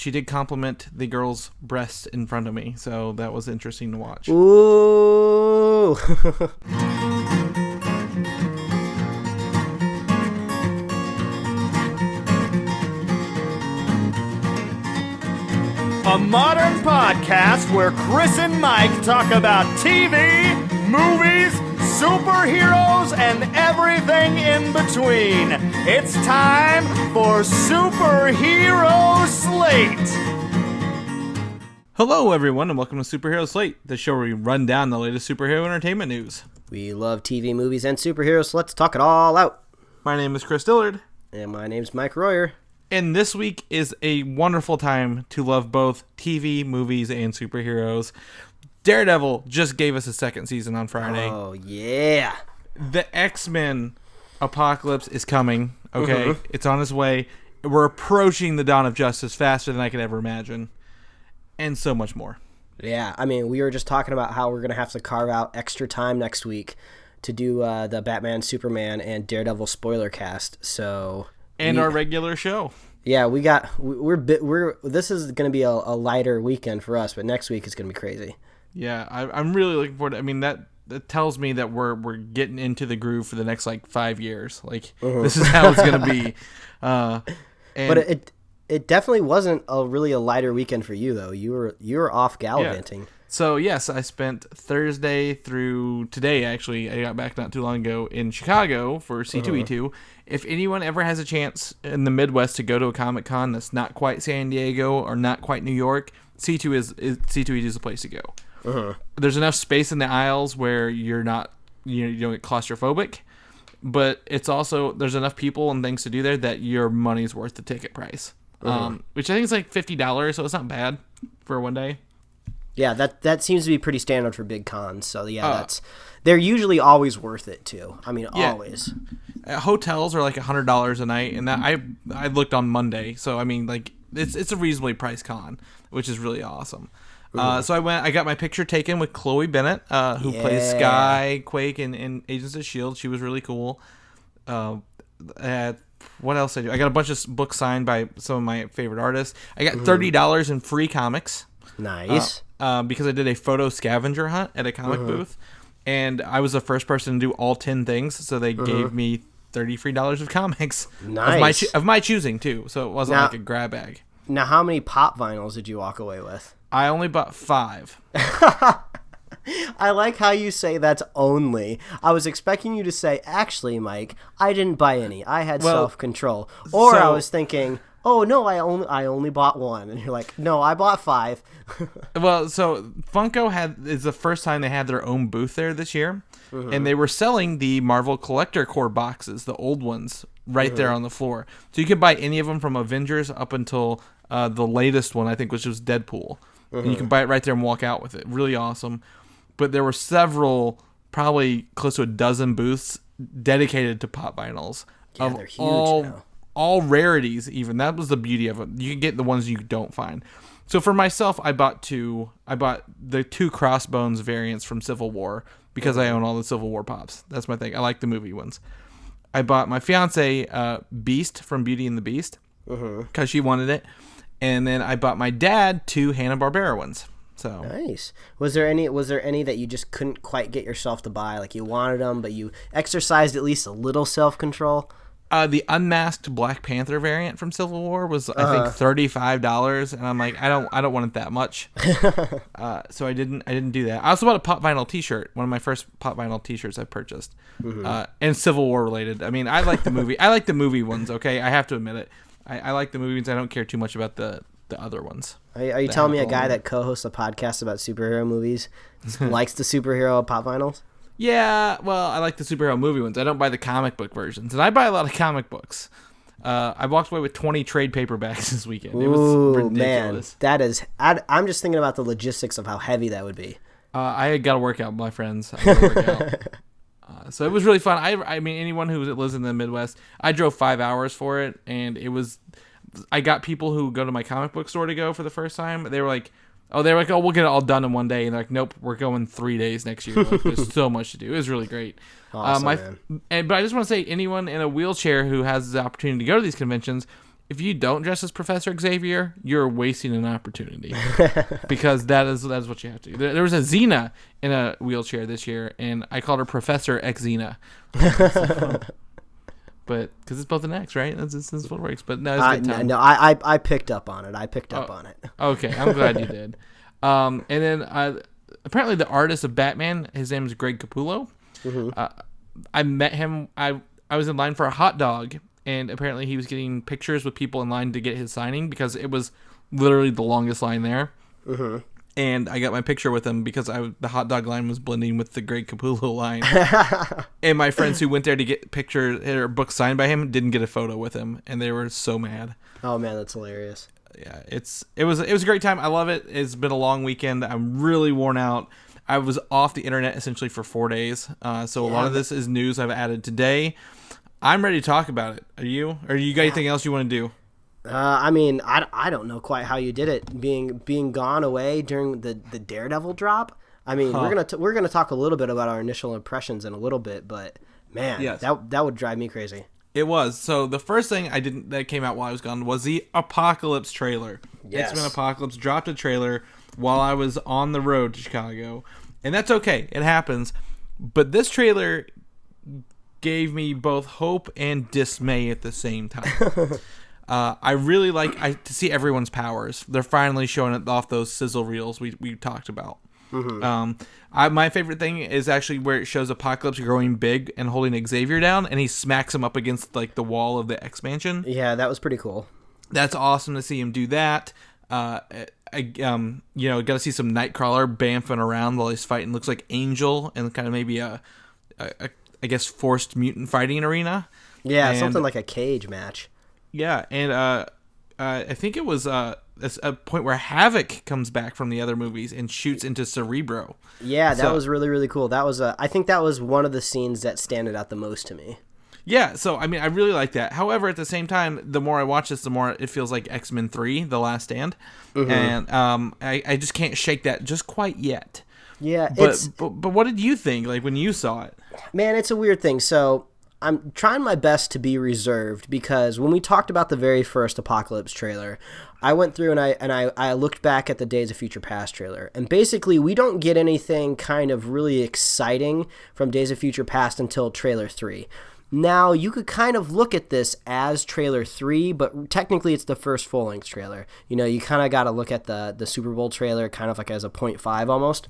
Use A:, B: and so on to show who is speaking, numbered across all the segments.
A: she did compliment the girl's breast in front of me, so that was interesting to watch.
B: Ooh.
C: A modern podcast where Chris and Mike talk about TV, movies, superheroes, and everything in between. It's time for Superhero Slate.
A: Hello, everyone, and welcome to Superhero Slate, the show where we run down the latest superhero entertainment news.
B: We love TV, movies, and superheroes, so let's talk it all out.
A: My name is Chris Dillard.
B: And my name's Mike Royer.
A: And this week is a wonderful time to love both TV, movies, and superheroes. Daredevil just gave us a second season on Friday.
B: Oh, yeah.
A: The X-Men apocalypse is coming, okay? It's on its way. We're approaching the dawn of justice faster than I could ever imagine. And so much more.
B: Yeah, I mean, we were just talking about how we're going to have to carve out extra time next week to do the Batman, Superman, and Daredevil spoiler cast, so...
A: And our regular show.
B: Yeah, this is going to be a lighter weekend for us, but next week is going to be crazy.
A: Yeah, I'm really looking forward to, I mean, that tells me that we're getting into the groove for the next, 5 years. This is how it's going to be.
B: But it definitely wasn't really a lighter weekend for you, though. You were off gallivanting.
A: Yeah. So, yes, I spent Thursday through today, actually. I got back not too long ago in Chicago for C2E2. If anyone ever has a chance in the Midwest to go to a Comic-Con that's not quite San Diego or not quite New York, C2E2 is the place to go. There's enough space in the aisles where you don't get claustrophobic, but it's also, there's enough people and things to do there that your money's worth the ticket price, which I think is $50, so it's not bad for one day.
B: Yeah, that seems to be pretty standard for big cons. So yeah, they're usually always worth it too. I mean, always.
A: Hotels are $100 a night, and that I looked on Monday, so I mean, it's a reasonably priced con, which is really awesome. So I got my picture taken with Chloe Bennett, who plays Sky, Quake, in Agents of S.H.I.E.L.D. She was really cool. What else I do? I got a bunch of books signed by some of my favorite artists. I got $30 in free comics.
B: Nice.
A: Because I did a photo scavenger hunt at a comic booth, and I was the first person to do all 10 things, so they gave me $30 free of comics.
B: Nice.
A: Of my choosing, too, so it wasn't like a grab bag.
B: Now, how many pop vinyls did you walk away with?
A: I only bought 5.
B: I like how you say that's only. I was expecting you to say, actually, Mike, I didn't buy any. I had self-control. Or I was thinking... Oh no! I only bought 1, and you're like, no, I bought 5.
A: Well, so Funko is the first time they had their own booth there this year, and they were selling the Marvel Collector Core boxes, the old ones, right there on the floor. So you could buy any of them from Avengers up until the latest one, I think, which was Deadpool. And you can buy it right there and walk out with it. Really awesome. But there were several, probably close to a dozen booths dedicated to pop vinyls.
B: Yeah, they're huge now.
A: All rarities, even. That was the beauty of it. You can get the ones you don't find. So for myself, I bought the 2 Crossbones variants from Civil War because I own all the Civil War pops. That's my thing. I like the movie ones. I bought my fiance Beast from Beauty and the Beast because she wanted it. And then I bought my dad 2 Hanna-Barbera ones. So
B: nice. Was there any that you just couldn't quite get yourself to buy? Like you wanted them, but you exercised at least a little self-control?
A: The unmasked Black Panther variant from Civil War was I think $35, and I'm like, I don't want it that much. So I didn't do that. I also bought a pop vinyl T-shirt, one of my first pop vinyl T-shirts I purchased, and Civil War related. I mean, I like the movie. I like the movie ones. Okay, I have to admit it. I like the movies. I don't care too much about the other ones.
B: Are you telling me a guy that co-hosts a podcast about superhero movies likes the superhero pop vinyls?
A: Yeah, well, I like the superhero movie ones. I don't buy the comic book versions, and I buy a lot of comic books. I walked away with 20 trade paperbacks this weekend. It was ridiculous.
B: Man, that is. I'm just thinking about the logistics of how heavy that would be.
A: I got to work out, my friends. I gotta work out. So it was really fun. I mean, anyone who lives in the Midwest, I drove 5 hours for it, and it was. I got people who go to my comic book store to go for the first time. They were like, oh, we'll get it all done in one day. And they're like, nope, we're going 3 days next year. Like, there's so much to do. It was really great.
B: Awesome,
A: but I just want to say, anyone in a wheelchair who has the opportunity to go to these conventions, if you don't dress as Professor Xavier, you're wasting an opportunity because that is what you have to do. There was a Xena in a wheelchair this year, and I called her Professor X Xena. But because it's both an X, right? This is what works. But no, it's a good time.
B: No, I picked up on it. I picked up on it.
A: Okay, I'm glad you did. And then apparently the artist of Batman, his name is Greg Capullo. I met him. I was in line for a hot dog, and apparently he was getting pictures with people in line to get his signing because it was literally the longest line there. And I got my picture with him because the hot dog line was blending with the Greg Capullo line. And my friends who went there to get pictures or books signed by him didn't get a photo with him, and they were so mad.
B: Oh man, that's hilarious.
A: Yeah, it was a great time. I love it. It's been a long weekend. I'm really worn out. I was off the internet essentially for 4 days. So a lot of this is news I've added today. I'm ready to talk about it. Are you? Or you got anything else you want to do?
B: I mean, I don't know quite how you did it, being gone away during the Daredevil drop. I mean, we're gonna talk a little bit about our initial impressions in a little bit, but man, that would drive me crazy.
A: It was. So the first thing that came out while I was gone was the Apocalypse trailer.
B: Yes.
A: X-Men Apocalypse dropped a trailer while I was on the road to Chicago, and that's okay. It happens. But this trailer gave me both hope and dismay at the same time. I really like to see everyone's powers. They're finally showing it off those sizzle reels we talked about. My favorite thing is actually where it shows Apocalypse growing big and holding Xavier down, and he smacks him up against like the wall of the X-Mansion.
B: Yeah, that was pretty cool.
A: That's awesome to see him do that. Got to see some Nightcrawler bamfing around while he's fighting. Looks like Angel and kind of maybe a I guess forced mutant fighting arena.
B: Yeah, something like a cage match.
A: Yeah, and I think it was a point where Havoc comes back from the other movies and shoots into Cerebro.
B: Yeah, that was really, really cool. That was I think that was one of the scenes that standed out the most to me.
A: Yeah, so I mean, I really like that. However, at the same time, the more I watch this, the more it feels like X-Men 3, The Last Stand. And I just can't shake that just quite yet.
B: Yeah,
A: but what did you think, like, when you saw it?
B: Man, it's a weird thing. So I'm trying my best to be reserved because when we talked about the very first Apocalypse trailer, I went through and I looked back at the Days of Future Past trailer. And basically, we don't get anything kind of really exciting from Days of Future Past until trailer 3. Now, you could kind of look at this as trailer 3, but technically it's the first full-length trailer. You know, you kind of got to look at the Super Bowl trailer kind of like as a 0.5 almost.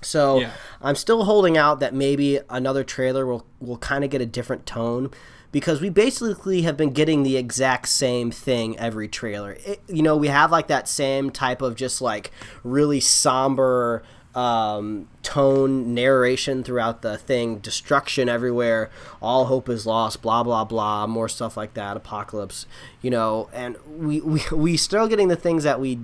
B: So yeah. I'm still holding out that maybe another trailer will kind of get a different tone because we basically have been getting the exact same thing every trailer. We have like that same type of just like really somber tone narration throughout the thing, destruction everywhere, all hope is lost, blah blah blah, more stuff like that, apocalypse, and we still getting the things that we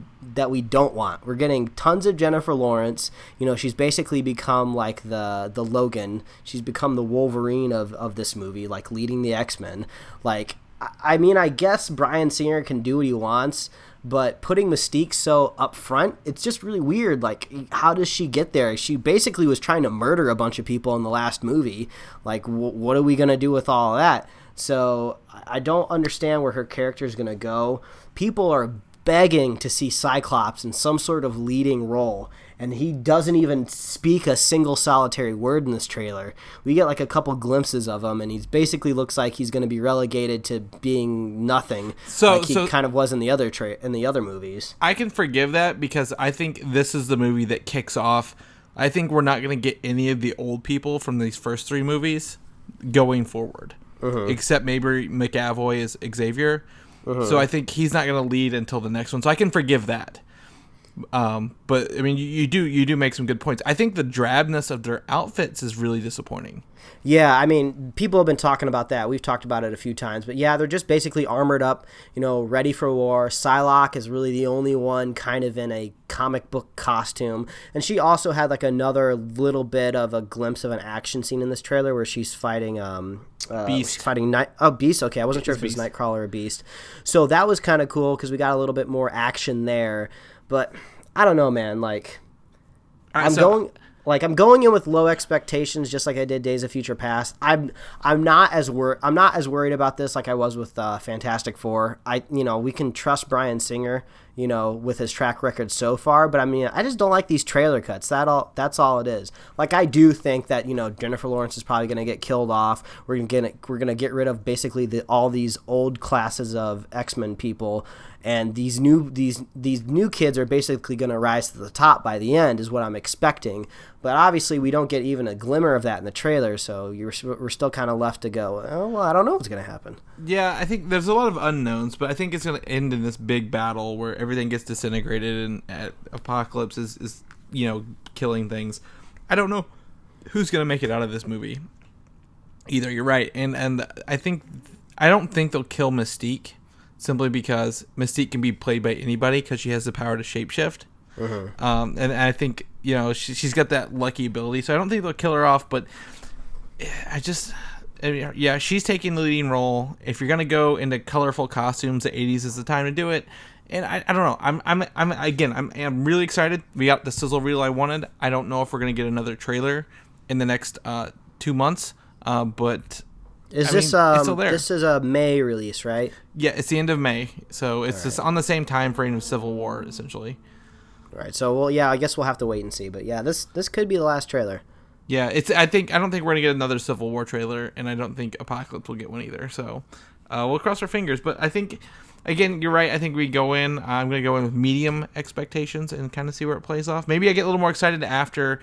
B: don't want. We're getting tons of Jennifer Lawrence. She's basically become like the Logan. She's become the Wolverine of this movie, like leading the X-Men. Like, I mean, I guess Bryan Singer can do what he wants, but putting Mystique so up front, it's just really weird. Like, how does she get there? She basically was trying to murder a bunch of people in the last movie. Like, what are we going to do with all of that? So I don't understand where her character is going to go. People are begging to see Cyclops in some sort of leading role, and he doesn't even speak a single solitary word in this trailer. We get like a couple glimpses of him, and he basically looks like he's going to be relegated to being nothing, like he kind of was in the other movies.
A: I can forgive that because I think this is the movie that kicks off. I think we're not going to get any of the old people from these first 3 movies going forward, except maybe McAvoy as Xavier. So I think he's not going to lead until the next one. So I can forgive that. But I mean, you do make some good points. I think the drabness of their outfits is really disappointing.
B: Yeah, I mean, people have been talking about that. We've talked about it a few times. But yeah, they're just basically armored up, ready for war. Psylocke is really the only one kind of in a comic book costume. And she also had like another little bit of a glimpse of an action scene in this trailer where she's fighting
A: Beast.
B: She's fighting Beast. Okay, I wasn't sure if it was Nightcrawler or Beast. So that was kind of cool because we got a little bit more action there. But I don't know, man. Like, Like, I'm going in with low expectations, just like I did Days of Future Past. I'm not as worried about this like I was with Fantastic Four. We can trust Bryan Singer, with his track record so far. But I mean, I just don't like these trailer cuts. That's all it is. Like, I do think that Jennifer Lawrence is probably going to get killed off. We're gonna get rid of basically all these old classes of X-Men people. And these new kids are basically going to rise to the top by the end, is what I'm expecting. But obviously, we don't get even a glimmer of that in the trailer, so we're still kind of left to go, oh, well, I don't know what's going to happen.
A: Yeah, I think there's a lot of unknowns, but I think it's going to end in this big battle where everything gets disintegrated and Apocalypse is killing things. I don't know who's going to make it out of this movie either. You're right. And I don't think they'll kill Mystique. Simply because Mystique can be played by anybody because she has the power to shapeshift. And I think, she's got that lucky ability. So I don't think they'll kill her off. But she's taking the leading role. If you're going to go into colorful costumes, the 80s is the time to do it. And I don't know. I'm really excited. We got the sizzle reel I wanted. I don't know if we're going to get another trailer in the next 2 months. But...
B: it's still there. This is a May release, right?
A: Yeah, it's the end of May, so it's just on the same time frame of Civil War, essentially.
B: All right, so I guess we'll have to wait and see. But yeah, this could be the last trailer.
A: Yeah, I don't think we're gonna get another Civil War trailer, and I don't think Apocalypse will get one either. So we'll cross our fingers. But I think, again, you're right. I think we go in. I'm gonna go in with medium expectations and kind of see where it plays off. Maybe I get a little more excited after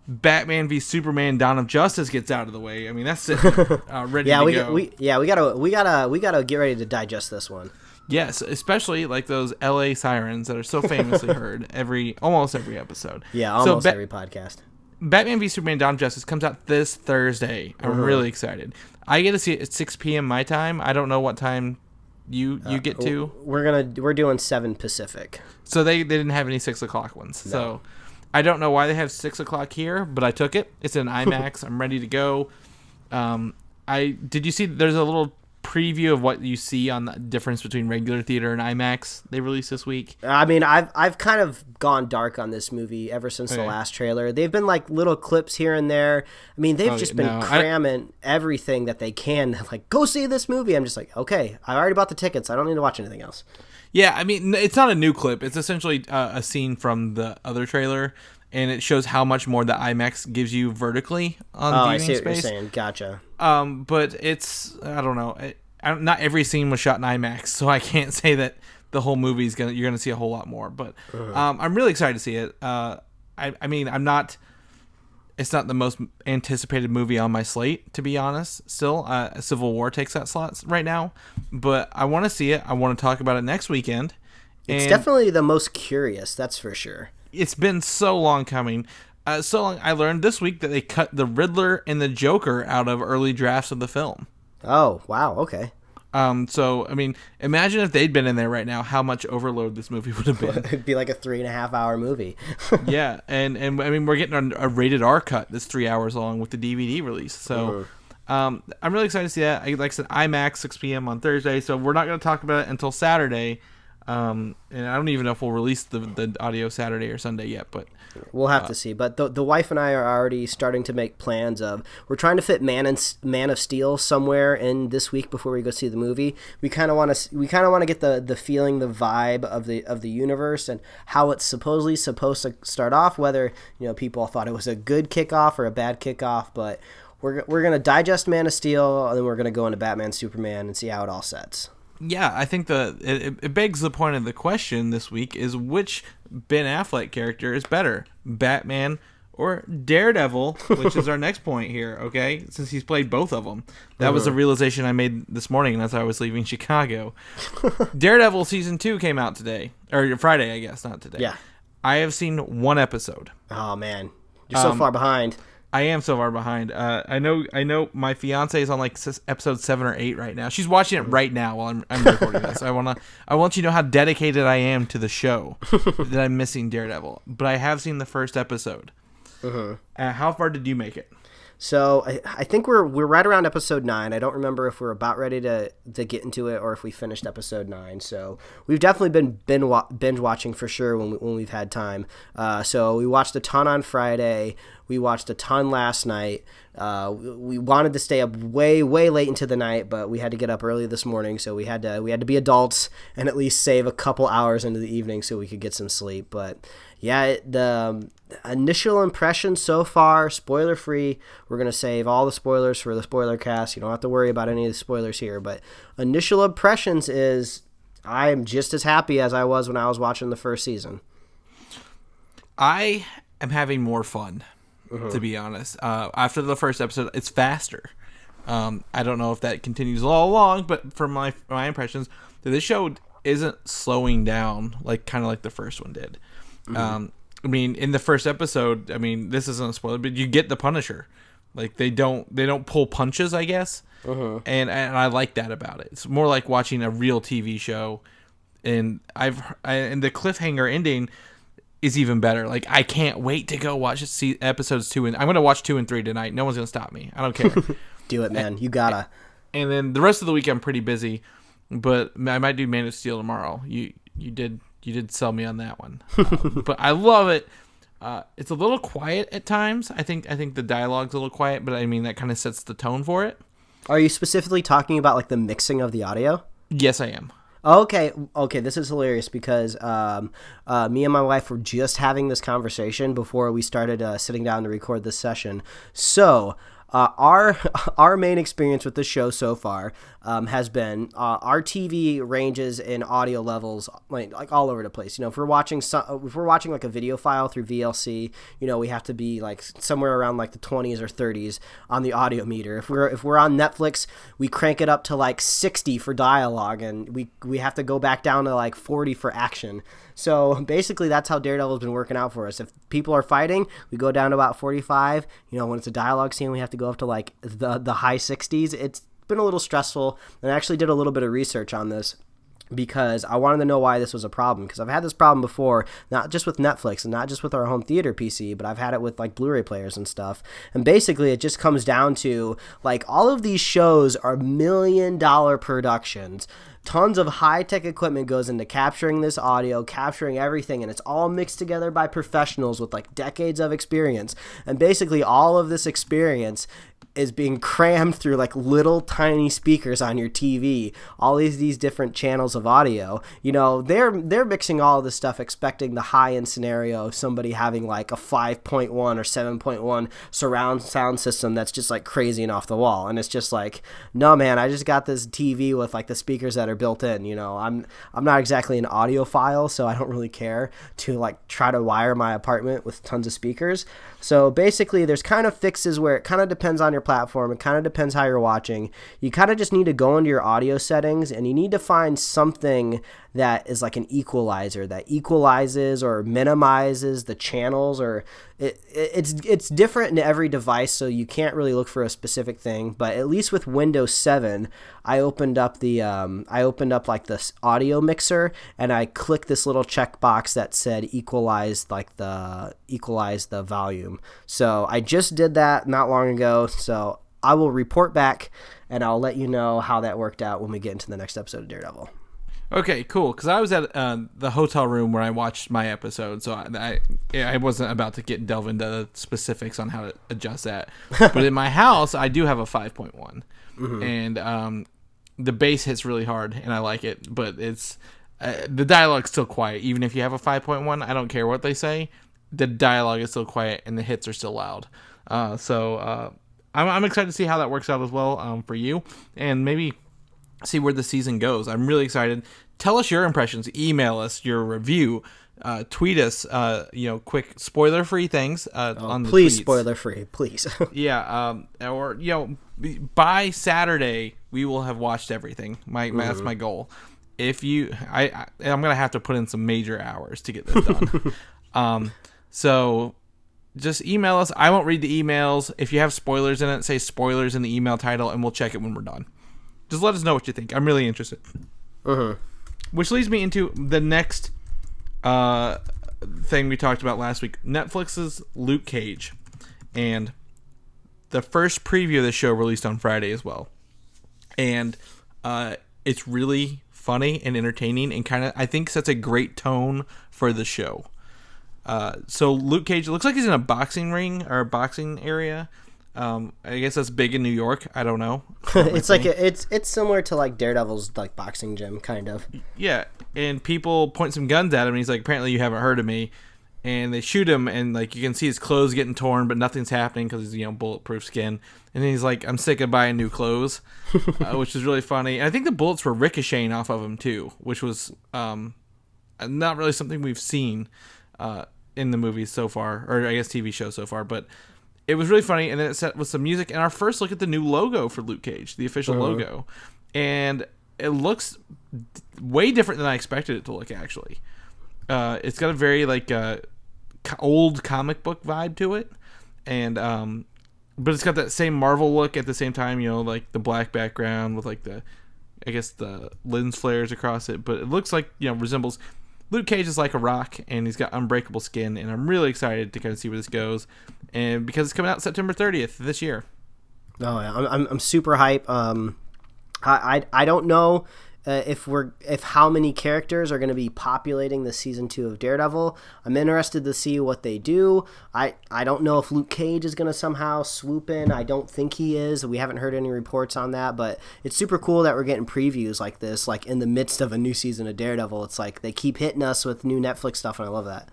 A: Batman v Superman: Dawn of Justice gets out of the way. I mean, that's it. Ready to go.
B: We gotta get ready to digest this one.
A: Yes, especially like those LA sirens that are so famously heard almost every episode.
B: Yeah, almost every podcast.
A: Batman v Superman: Dawn of Justice comes out this Thursday. I'm really excited. I get to see it at 6 p.m. my time. I don't know what time you get to.
B: We're doing 7 Pacific.
A: So they didn't have any 6 o'clock ones. No. So I don't know why they have 6 o'clock here, but I took it. It's an IMAX. I'm ready to go. Did you see? There's a little preview of what you see on the difference between regular theater and IMAX they released this week.
B: I mean, I've kind of gone dark on this movie ever since the last trailer. They've been like little clips here and there. I mean, they've just been cramming everything that they can. Like, go see this movie. I'm just like, okay, I already bought the tickets. I don't need to watch anything else.
A: Yeah, I mean, it's not a new clip. It's essentially a scene from the other trailer, and it shows how much more the IMAX gives you vertically on viewing space. I see what you're saying.
B: Gotcha.
A: But it's, I don't know. Not every scene was shot in IMAX, so I can't say that the whole movie you're gonna see a whole lot more. But I'm really excited to see it. I mean, it's not the most anticipated movie on my slate, to be honest. Still, Civil War takes that slot right now, but I want to see it. I want to talk about it next weekend.
B: It's definitely the most curious, that's for sure.
A: It's been so long coming. So long. I learned this week that they cut the Riddler and the Joker out of early drafts of the film.
B: Oh, wow. Okay.
A: So, I mean, imagine if they'd been in there right now, how much overload this movie would have been.
B: It'd be like a 3.5-hour movie.
A: Yeah, and I mean, we're getting a rated R cut that's 3 hours long with the DVD release. So, I'm really excited to see that. Like I said, IMAX, 6 p.m. on Thursday. So we're not going to talk about it until Saturday. And I don't even know if we'll release the audio Saturday or Sunday yet, but
B: we'll have to see. But the wife and I are already starting to make plans of, we're trying to fit Man of Steel somewhere in this week before we go see the movie. We kind of want to get the feeling, the vibe of the universe and how it's supposedly supposed to start off. Whether people thought it was a good kickoff or a bad kickoff, but we're gonna digest Man of Steel and then we're gonna go into Batman Superman and see how it all sets.
A: Yeah, I think it begs the point of the question this week is, which Ben Affleck character is better, Batman or Daredevil, which is our next point here, okay? Since he's played both of them. That was a realization I made this morning as I was leaving Chicago. Daredevil Season 2 came out today. Or Friday, I guess, not today.
B: Yeah.
A: I have seen one episode.
B: Oh, man. You're so far behind.
A: I am so far behind. I know my fiance is on like episode 7 or 8 right now. She's watching it right now while I'm recording this. I want you to know how dedicated I am to the show that I'm missing Daredevil. But I have seen the first episode. How far did you make it?
B: So I think we're right around episode 9. I don't remember if we're about ready to get into it or if we finished episode 9. So we've definitely been binge watching for sure when we've had time. So we watched a ton on Friday. We watched a ton last night. We wanted to stay up way late into the night, but we had to get up early this morning, so we had to be adults and at least save a couple hours into the evening so we could get some sleep. But yeah, the initial impressions so far, spoiler free. We're gonna save all the spoilers for the spoiler cast. You don't have to worry about any of the spoilers here. But initial impressions is I am just as happy as I was when I was watching the first season.
A: I am having more fun. To be honest, after the first episode, it's faster. I don't know if that continues all along, but from my impressions, this show isn't slowing down kind of like the first one did. I mean, in the first episode, I mean, this isn't a spoiler, but you get the Punisher. They don't pull punches, I guess, and I like that about it. It's more like watching a real TV show, and and the cliffhanger ending is even better. I can't wait to go watch episodes 2 and I'm gonna watch 2 and 3 tonight. No one's gonna stop me. I don't care.
B: Do it, man. You gotta.
A: And then the rest of the week I'm pretty busy, but I might do Man of Steel tomorrow. You did sell me on that one, but I love it. It's a little quiet at times. I think the dialogue's a little quiet, but I mean that kind of sets the tone for it.
B: Are you specifically talking about the mixing of the audio?
A: Yes, I am.
B: Okay, this is hilarious because me and my wife were just having this conversation before we started sitting down to record this session. So our main experience with the show so far has been our TV ranges in audio levels like all over the place. If we're watching a video file through VLC, we have to be somewhere around the 20s or 30s on the audio meter. If we're on Netflix, we crank it up to 60 for dialogue, and we have to go back down to 40 for action. So basically, that's how Daredevil's been working out for us. If people are fighting, we go down to about 45. When it's a dialogue scene, we have to go up to the high 60s. It's been a little stressful, and I actually did a little bit of research on this because I wanted to know why this was a problem, because I've had this problem before, not just with Netflix and not just with our home theater PC, but I've had it with Blu-ray players and stuff. And basically it just comes down to all of these shows are $1 million productions. Tons of high-tech equipment goes into capturing this audio, capturing everything, and it's all mixed together by professionals with decades of experience. And basically all of this experience is being crammed through little tiny speakers on your TV, all these different channels of audio. They're mixing all of this stuff expecting the high-end scenario of somebody having a 5.1 or 7.1 surround sound system that's just crazy and off the wall. And it's just no, man, I just got this TV with the speakers that are built in. I'm not exactly an audiophile, so I don't really care to try to wire my apartment with tons of speakers. So basically there's kind of fixes where it kind of depends on your platform. It kind of depends how you're watching. You kind of just need to go into your audio settings and you need to find something that is an equalizer that equalizes or minimizes the channels, or it's different in every device, so you can't really look for a specific thing. But at least with Windows 7, I opened up this audio mixer and I clicked this little checkbox that said equalize the volume. So I just did that not long ago, so I will report back and I'll let you know how that worked out when we get into the next episode of Daredevil.
A: Okay, cool. Because I was at the hotel room where I watched my episode, so I wasn't about to delve into the specifics on how to adjust that. But in my house, I do have a 5.1, and the bass hits really hard, and I like it. But it's the dialogue's still quiet, even if you have a 5.1. I don't care what they say. The dialogue is still quiet, and the hits are still loud. So I'm excited to see how that works out as well for you, and maybe see where the season goes. I'm really excited. Tell us your impressions. Email us your review. Tweet us, quick spoiler-free things on the
B: please
A: tweets.
B: Spoiler-free, please.
A: Yeah, or by Saturday we will have watched everything. That's my goal. If I'm gonna have to put in some major hours to get this done. So just email us. I won't read the emails. If you have spoilers in it, say spoilers in the email title, and we'll check it when we're done. Just let us know what you think. I'm really interested. Which leads me into the next thing we talked about last week. Netflix's Luke Cage. And the first preview of the show released on Friday as well, and it's really funny and entertaining, and kind of I think sets a great tone for the show. So Luke Cage, it looks like he's in a boxing ring or a boxing area. I guess that's big in New York. I don't know.
B: It's like it's similar to like Daredevil's like boxing gym kind of.
A: Yeah, and people point some guns at him, and he's like, "Apparently, you haven't heard of me." And they shoot him, and like you can see his clothes getting torn, but nothing's happening because he's bulletproof skin. And then he's like, "I'm sick of buying new clothes," which is really funny. And I think the bullets were ricocheting off of him too, which was not really something we've seen in the movies so far, or I guess TV show so far, but. It was really funny, and then it set with some music, and our first look at the new logo for Luke Cage, the official logo. And it looks way different than I expected it to look, actually. It's got a very, like, old comic book vibe to it, and but it's got that same Marvel look at the same time, like the black background with, like, the lens flares across it, but it looks like, resembles... Luke Cage is like a rock, and he's got unbreakable skin, and I'm really excited to kind of see where this goes, and because it's coming out September 30th this year.
B: Oh yeah, I'm super hype. I don't know if how many characters are going to be populating the season 2 of Daredevil. I'm interested to see what they do. I don't know if Luke Cage is going to somehow swoop in. I don't think he is. We haven't heard any reports on that, but it's super cool that we're getting previews like this, like in the midst of a new season of Daredevil. It's like they keep hitting us with new Netflix stuff, and I love that.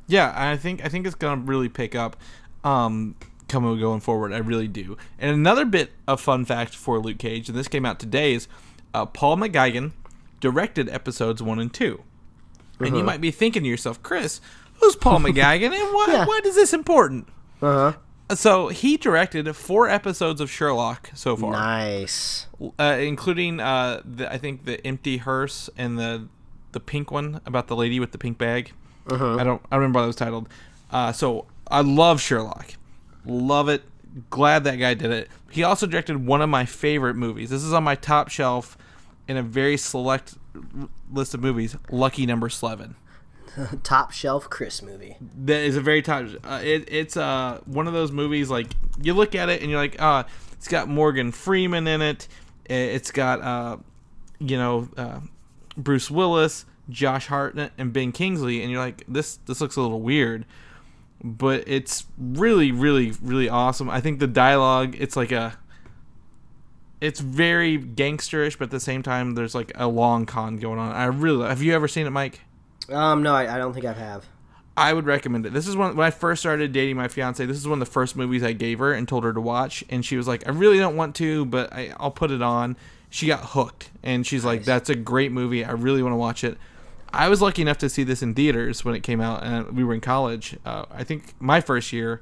A: Yeah, I think it's going to really pick up going forward. I really do. And another bit of fun fact for Luke Cage, and this came out today, is Paul McGuigan directed episodes 1 and 2. And you might be thinking to yourself, Chris, who's Paul McGuigan, and why is this important? So he directed 4 episodes of Sherlock so far.
B: Nice.
A: Including, I think, the empty hearse and the pink one about the lady with the pink bag. I don't remember what it was titled. So I love Sherlock. Love it. Glad that guy did it. He also directed one of my favorite movies. This is on my top shelf in a very select list of movies, Lucky Number Slevin.
B: Top shelf Chris movie.
A: That is a very top. It's one of those movies, like, you look at it and you're like, it's got Morgan Freeman in it. It's got, Bruce Willis, Josh Hartnett, and Ben Kingsley. And you're like, this looks a little weird. But it's really, really, really awesome. I think the dialogue, it's very gangsterish, but at the same time, there's like a long con going on. Have you ever seen it, Mike?
B: No, I don't think I have.
A: I would recommend it. This is when I first started dating my fiance. This is one of the first movies I gave her and told her to watch, and she was like, I really don't want to, but I'll put it on. She got hooked, and she's like, that's a great movie. I really want to watch it. I was lucky enough to see this in theaters when it came out, and we were in college. I think my first year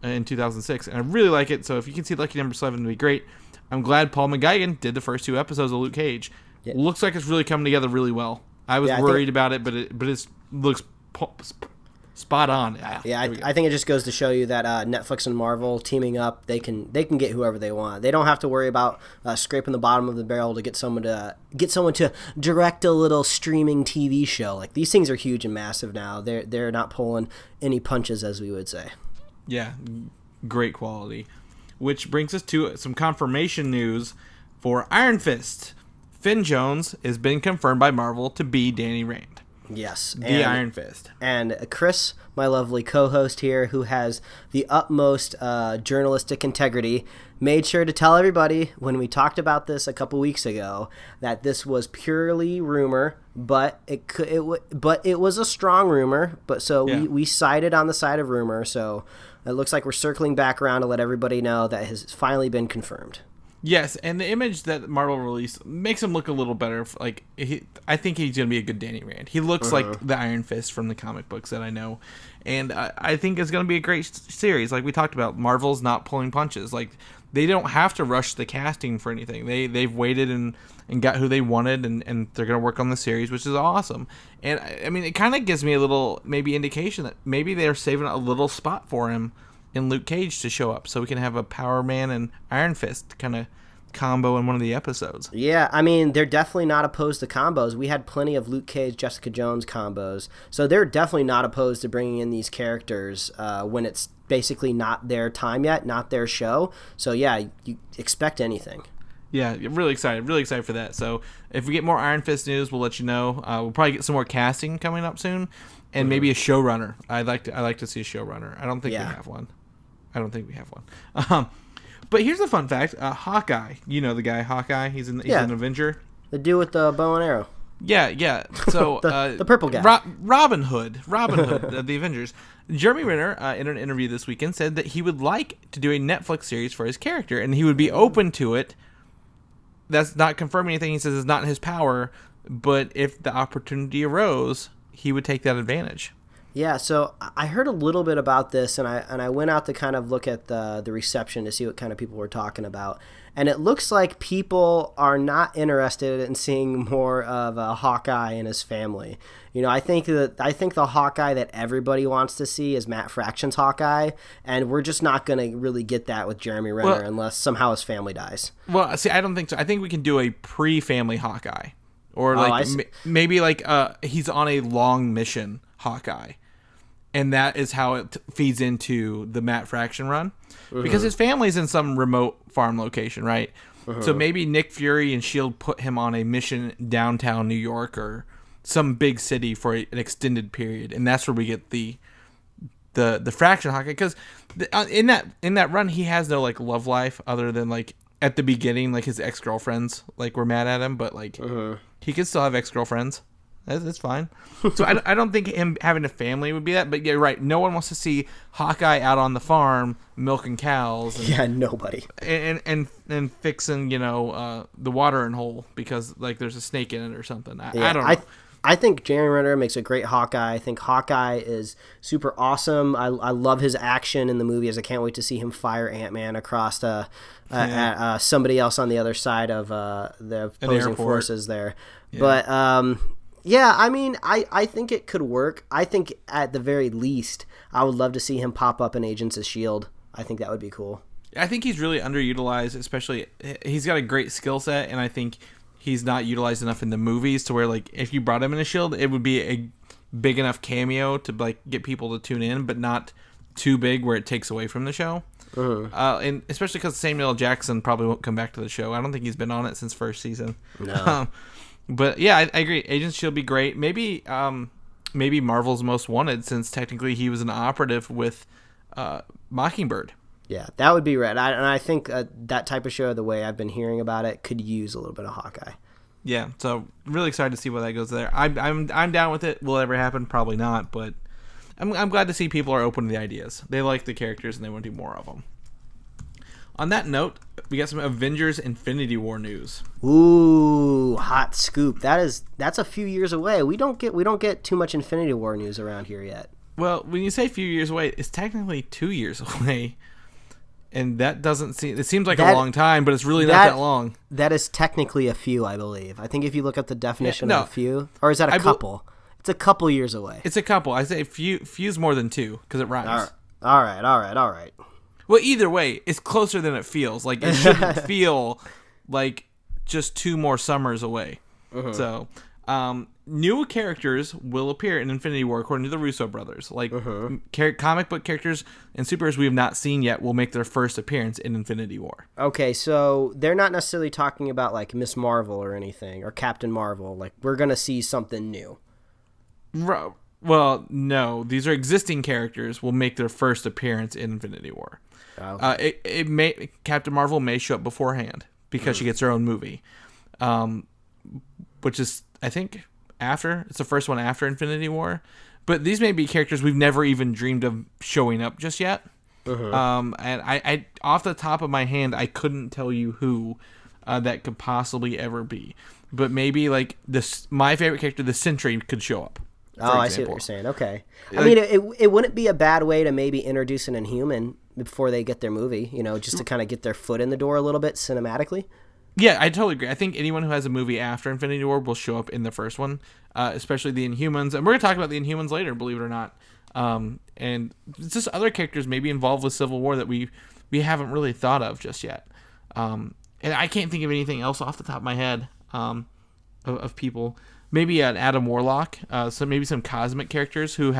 A: in 2006, and I really like it. So if you can see Lucky Number 7, it'd be great. I'm glad Paul McGuigan did the first 2 episodes of Luke Cage. Yeah. Looks like it's really coming together really well. I was worried about it, but it looks spot on.
B: I think it just goes to show you that Netflix and Marvel teaming up, they can get whoever they want. They don't have to worry about scraping the bottom of the barrel to get someone to direct a little streaming TV show. Like, these things are huge and massive now. They're not pulling any punches, as we would say.
A: Yeah, great quality. Which brings us to some confirmation news for Iron Fist. Finn Jones has been confirmed by Marvel to be Danny Rand.
B: Yes.
A: The Iron Fist.
B: And Chris, my lovely co-host here, who has the utmost journalistic integrity, made sure to tell everybody when we talked about this a couple weeks ago that this was purely rumor, but it was a strong rumor. But so we sided on the side of rumor. So it looks like we're circling back around to let everybody know that has finally been confirmed.
A: Yes, and the image that Marvel released makes him look a little better. Like, I think he's going to be a good Danny Rand. He looks like the Iron Fist from the comic books that I know. And I think it's going to be a great series. Like we talked about, Marvel's not pulling punches. Like, they don't have to rush the casting for anything. They've waited and got who they wanted, and they're going to work on the series, which is awesome. And, I mean, it kind of gives me a little maybe indication that maybe they're saving a little spot for him in Luke Cage to show up, so we can have a Power Man and Iron Fist kind of combo in one of the episodes.
B: Yeah, I mean, they're definitely not opposed to combos. We had plenty of Luke Cage, Jessica Jones combos. So they're definitely not opposed to bringing in these characters when it's basically not their time yet, not their show. So yeah, you expect anything.
A: Yeah, really excited for that. So if we get more Iron Fist news, we'll let you know. We'll probably get some more casting coming up soon, and maybe a showrunner. I'd like to see a showrunner. I don't think we have one. But here's a fun fact: Hawkeye. You know the guy Hawkeye. He's an Avenger.
B: The dude with the bow and arrow.
A: Yeah. So
B: the purple guy.
A: Robin Hood of the Avengers. Jeremy Renner, in an interview this weekend, said that he would like to do a Netflix series for his character, and he would be open to it. That's not confirming anything. He says it's not in his power, but if the opportunity arose, he would take that advantage.
B: Yeah, so I heard a little bit about this, and I went out to kind of look at the reception to see what kind of people were talking about. And it looks like people are not interested in seeing more of Hawkeye and his family. You know, I think the Hawkeye that everybody wants to see is Matt Fraction's Hawkeye, and we're just not going to really get that with Jeremy Renner unless somehow his family dies.
A: Well, see, I don't think so. I think we can do a pre-family Hawkeye, or like maybe like he's on a long mission Hawkeye. And that is how it feeds into the Matt Fraction run. Because his family's in some remote farm location, right? So maybe Nick Fury and S.H.I.E.L.D. put him on a mission downtown New York or some big city for an extended period. And that's where we get the Fraction Hawkeye. Because in that run, he has no like love life other than like at the beginning, like his ex-girlfriends like were mad at him. But like he could still have ex-girlfriends. That's fine. So I don't think him having a family would be that. But you're right. No one wants to see Hawkeye out on the farm milking cows. And,
B: nobody.
A: And fixing, the watering hole because like there's a snake in it or something. I don't know.
B: I think Jeremy Renner makes a great Hawkeye. I think Hawkeye is super awesome. I love his action in the movies. I can't wait to see him fire Ant-Man across at somebody else on the other side of the opposing forces there. Yeah. But yeah, I mean, I think it could work. I think at the very least, I would love to see him pop up in Agents of S.H.I.E.L.D. I think that would be cool. I
A: think he's really underutilized, especially he's got a great skill set, and I think he's not utilized enough in the movies to where, like, if you brought him in a S.H.I.E.L.D., it would be a big enough cameo to, like, get people to tune in, but not too big where it takes away from the show. And especially because Samuel L. Jackson probably won't come back to the show. I don't think he's been on it since first season.
B: No.
A: But yeah, I agree. Agents S.H.I.E.L.D. be great. Maybe Marvel's Most Wanted, since technically he was an operative with Mockingbird.
B: Yeah, that would be rad. And I think that type of show, the way I've been hearing about it, could use a little bit of Hawkeye.
A: Yeah, so really excited to see where that goes there. I'm down with it. Will it ever happen? Probably not. But I'm glad to see people are open to the ideas. They like the characters and they want to do more of them. On that note, we got some Avengers Infinity War news.
B: Ooh, hot scoop. That's a few years away. We don't get too much Infinity War news around here yet.
A: Well, when you say a few years away, it's technically 2 years away. And that doesn't seem... It seems like a long time, but it's really not that long.
B: That is technically a few, I believe. I think if you look at the definition of a few... Or is that a couple? It's a couple years away.
A: It's a couple. I say few's more than two, because it rhymes.
B: All right.
A: Well, either way, it's closer than it feels. Like, it shouldn't feel like just 2 more summers away. So, new characters will appear in Infinity War, according to the Russo brothers. Like, comic book characters and superheroes we have not seen yet will make their first appearance in Infinity War.
B: Okay, so they're not necessarily talking about, like, Miss Marvel or anything, or Captain Marvel. Like, we're going to see something new.
A: Well, no. These are existing characters will make their first appearance in Infinity War. Okay. Captain Marvel may show up beforehand because she gets her own movie, which is, I think, after. It's the first one after Infinity War. But these may be characters we've never even dreamed of showing up just yet. And I off the top of my hand, I couldn't tell you who that could possibly ever be. But maybe like my favorite character, the Sentry, could show up.
B: I see what you're saying. Okay. I mean, it wouldn't be a bad way to maybe introduce an Inhuman before they get their movie, just to kind of get their foot in the door a little bit cinematically.
A: Yeah, I totally agree. I think anyone who has a movie after Infinity War will show up in the first one, especially the Inhumans. And we're going to talk about the Inhumans later, believe it or not. And it's just other characters maybe involved with Civil War that we haven't really thought of just yet. And And I can't think of anything else off the top of my head of people. Maybe an Adam Warlock. So maybe some cosmic characters who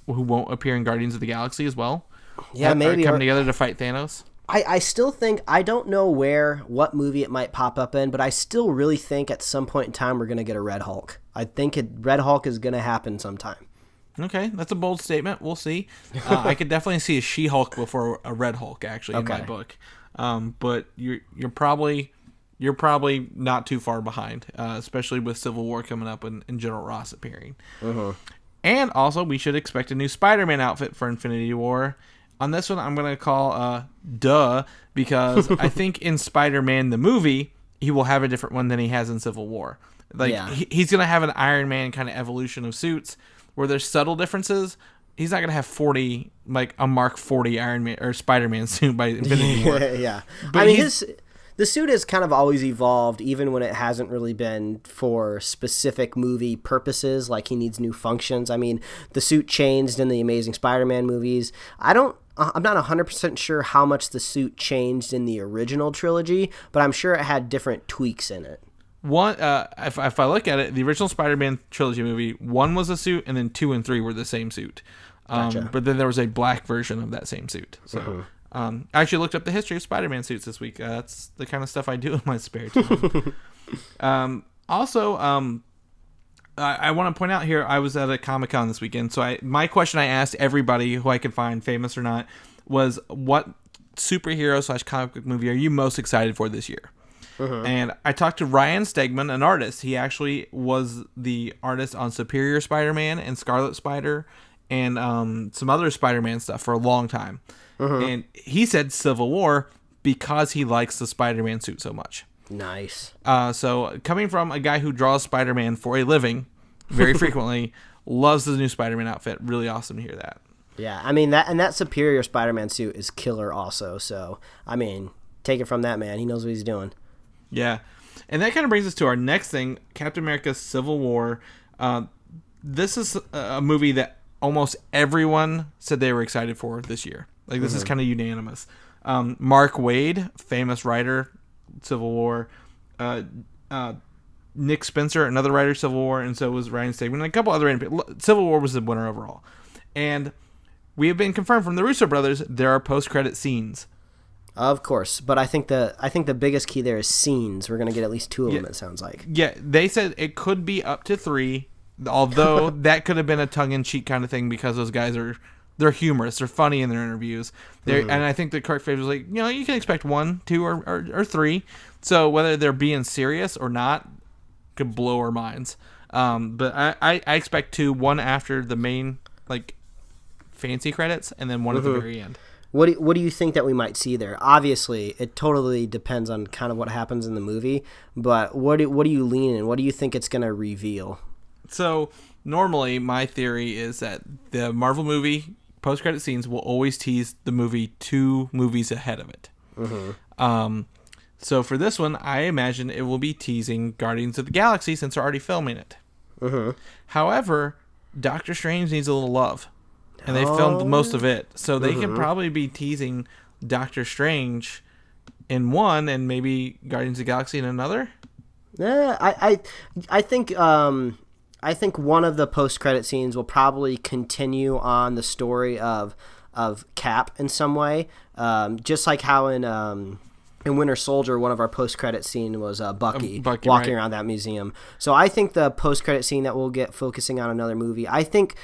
A: won't appear in Guardians of the Galaxy as well.
B: Yeah, maybe
A: coming together to fight Thanos.
B: I still think, I don't know what movie it might pop up in, but I still really think at some point in time we're going to get a Red Hulk. I think Red Hulk is going to happen sometime.
A: Okay, that's a bold statement. We'll see. I could definitely see a She-Hulk before a Red Hulk, actually, in my book. But you're probably not too far behind, especially with Civil War coming up and General Ross appearing. And also, we should expect a new Spider-Man outfit for Infinity War. On this one, I'm going to call duh, because I think in Spider-Man the movie, he will have a different one than he has in Civil War. He's going to have an Iron Man kind of evolution of suits where there's subtle differences. He's not going to have 40, like a Mark 40 Iron Man or Spider-Man suit by Infinity War.
B: Yeah.
A: But
B: I mean, the suit has kind of always evolved, even when it hasn't really been for specific movie purposes, like he needs new functions. I mean, the suit changed in the Amazing Spider-Man movies. I'm not 100% sure how much the suit changed in the original trilogy, but I'm sure it had different tweaks in it.
A: One, if I look at it, the original Spider-Man trilogy movie, 1 was a suit, and then 2 and 3 were the same suit.
B: Gotcha.
A: But then there was a black version of that same suit. So I actually looked up the history of Spider-Man suits this week. That's the kind of stuff I do in my spare time. I want to point out here, I was at a Comic-Con this weekend, so my question I asked everybody who I could find, famous or not, was what superhero / comic book movie are you most excited for this year? And I talked to Ryan Stegman, an artist. He actually was the artist on Superior Spider-Man and Scarlet Spider and some other Spider-Man stuff for a long time. And he said Civil War because he likes the Spider-Man suit so much.
B: Nice.
A: So coming from a guy who draws Spider-Man for a living very frequently, loves the new Spider-Man outfit. Really awesome to hear that.
B: Yeah, I mean, that Superior Spider-Man suit is killer also. So, I mean, take it from that man. He knows what he's doing.
A: Yeah. And that kind of brings us to our next thing, Captain America Civil War. This is a movie that almost everyone said they were excited for this year. Like, this is kind of unanimous. Mark Waid, famous writer, Civil War. Nick Spencer, another writer, Civil War, and so was Ryan Stegman, and a couple other people. Civil War was the winner overall. And we have been confirmed from the Russo brothers there are post-credit scenes.
B: Of course, but I think the biggest key there is scenes. We're going to get at least 2 of them, it sounds like.
A: Yeah, they said it could be up to 3, although that could have been a tongue-in-cheek kind of thing because those guys they're humorous. They're funny in their interviews. And I think the correct phrase was like, you can expect 1, 2, or 3. So whether they're being serious or not could blow our minds. But I expect 2, 1 after the main like fancy credits, and then 1 at the very end.
B: What do you think that we might see there? Obviously, it totally depends on kind of what happens in the movie, but what do you lean in? What do you think it's going to reveal?
A: So, normally, my theory is that the Marvel movie post-credit scenes will always tease the movie 2 movies ahead of it. So, for this one, I imagine it will be teasing Guardians of the Galaxy since they're already filming it. However, Doctor Strange needs a little love. And they filmed most of it. So they can probably be teasing Doctor Strange in one and maybe Guardians of the Galaxy in another.
B: Yeah, I think one of the post-credit scenes will probably continue on the story of Cap in some way. Just like how in Winter Soldier, one of our post-credit scene was Bucky walking around that museum. So I think the post-credit scene that we'll get focusing on another movie, I think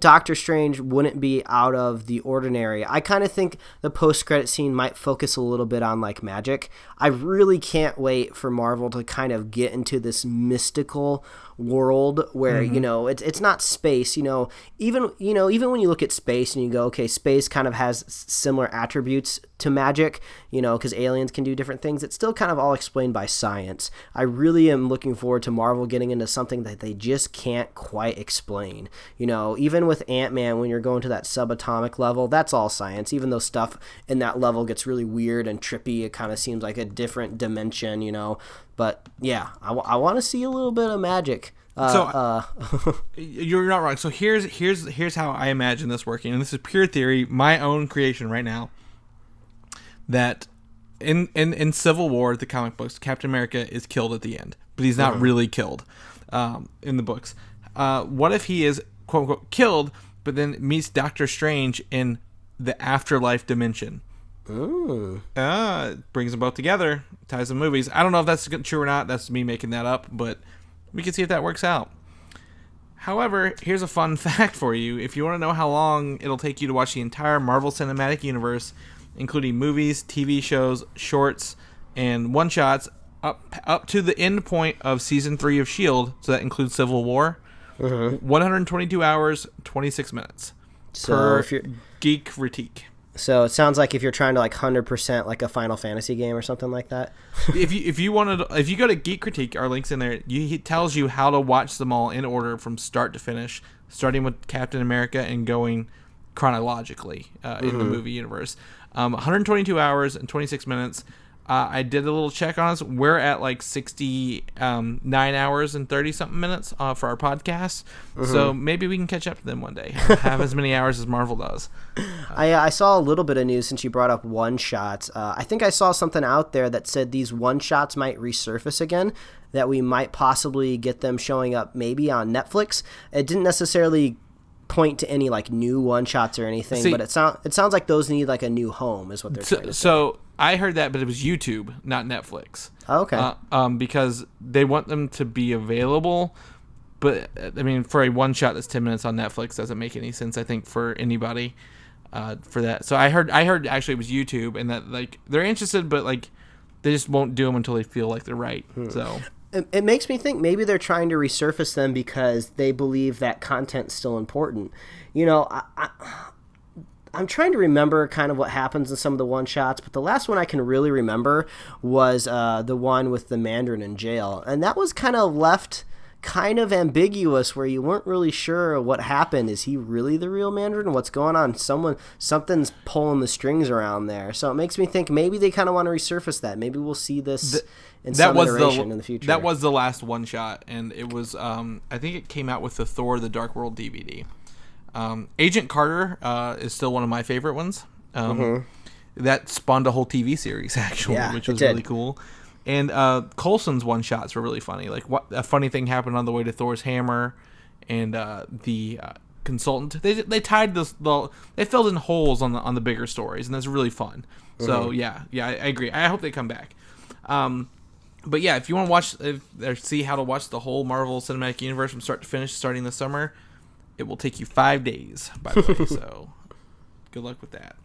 B: Doctor Strange wouldn't be out of the ordinary. I kind of think the post-credit scene might focus a little bit on like magic. I really can't wait for Marvel to kind of get into this mystical world where it's not space. Even when you look at space and you go, okay, space kind of has similar attributes to magic, because aliens can do different things. It's still kind of all explained by science. I really am looking forward to Marvel getting into something that they just can't quite explain. Even with Ant-Man, when you're going to that subatomic level, that's all science. Even though stuff in that level gets really weird and trippy, it kind of seems like a different dimension, But yeah, I want to see a little bit of magic.
A: You're not wrong. So here's how I imagine this working, and this is pure theory, my own creation right now. That in Civil War, the comic books, Captain America is killed at the end, but he's not really killed in the books. What if he is, quote unquote, killed, but then meets Doctor Strange in the afterlife dimension?
B: Ooh.
A: Brings them both together, ties the movies. I don't know if that's true or not. That's me making that up, but we can see if that works out. However, here's a fun fact for you. If you want to know how long it'll take you to watch the entire Marvel Cinematic Universe, including movies, TV shows, shorts, and one-shots, up to the end point of Season 3 of S.H.I.E.L.D., so that includes Civil War, 122 hours, 26 minutes per Geekritique.
B: So it sounds like if you're trying to like 100% like a Final Fantasy game or something like that.
A: if you go to Geekritique, our link's in there. It tells you how to watch them all in order from start to finish, starting with Captain America and going chronologically in the movie universe. 122 hours and 26 minutes. I did a little check on us. We're at like 69 hours and 30-something minutes for our podcast. So maybe we can catch up to them one day. Have as many hours as Marvel does.
B: I saw a little bit of news since you brought up one-shots. I think I saw something out there that said these one-shots might resurface again, that we might possibly get them showing up maybe on Netflix. It didn't necessarily point to any like new one-shots or anything, but it sounds like those need like a new home is what they're trying to say.
A: So I heard that, but it was YouTube, not Netflix.
B: Oh, okay.
A: Because they want them to be available, but I mean, for a one-shot that's 10 minutes on Netflix doesn't make any sense, I think, for anybody for that. So I heard actually it was YouTube, and that like they're interested, but like they just won't do them until they feel like they're right. So
B: it makes me think maybe they're trying to resurface them because they believe that content's still important. You know, I'm trying to remember kind of what happens in some of the one-shots, but the last one I can really remember was the one with the Mandarin in jail. And that was kind of left kind of ambiguous where you weren't really sure what happened. Is he really the real Mandarin? What's going on? Something's pulling the strings around there. So it makes me think maybe they kind of want to resurface that. Maybe we'll see this in some iteration in the future.
A: That was the last one-shot, and it was, I think it came out with the Thor: The Dark World DVD. Agent Carter is still one of my favorite ones. That spawned a whole TV series, actually, which was really cool. And Coulson's one-shots were really funny. Like, what a funny thing happened on the way to Thor's hammer, and the consultant. They tied this. They filled in holes on the bigger stories, and that's really fun. So yeah, I agree. I hope they come back. But yeah, if you want to watch or see how to watch the whole Marvel Cinematic Universe from start to finish, starting this summer, it will take you 5 days, by the way. So good luck with that.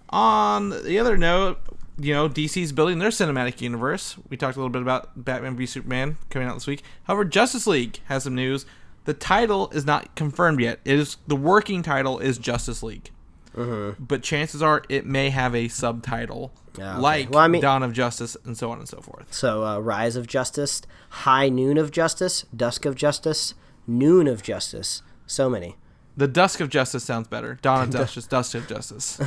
A: On the other note, you know, DC's building their cinematic universe. We talked a little bit about Batman v Superman coming out this week. However, Justice League has some news. The title is not confirmed yet. The working title is Justice League. But chances are it may have a subtitle like Dawn of Justice and so on and so forth.
B: So Rise of Justice, High Noon of Justice, Dusk of Justice, Noon of Justice. So many.
A: The Dusk of Justice sounds better. Dawn of Justice, Dusk of Justice.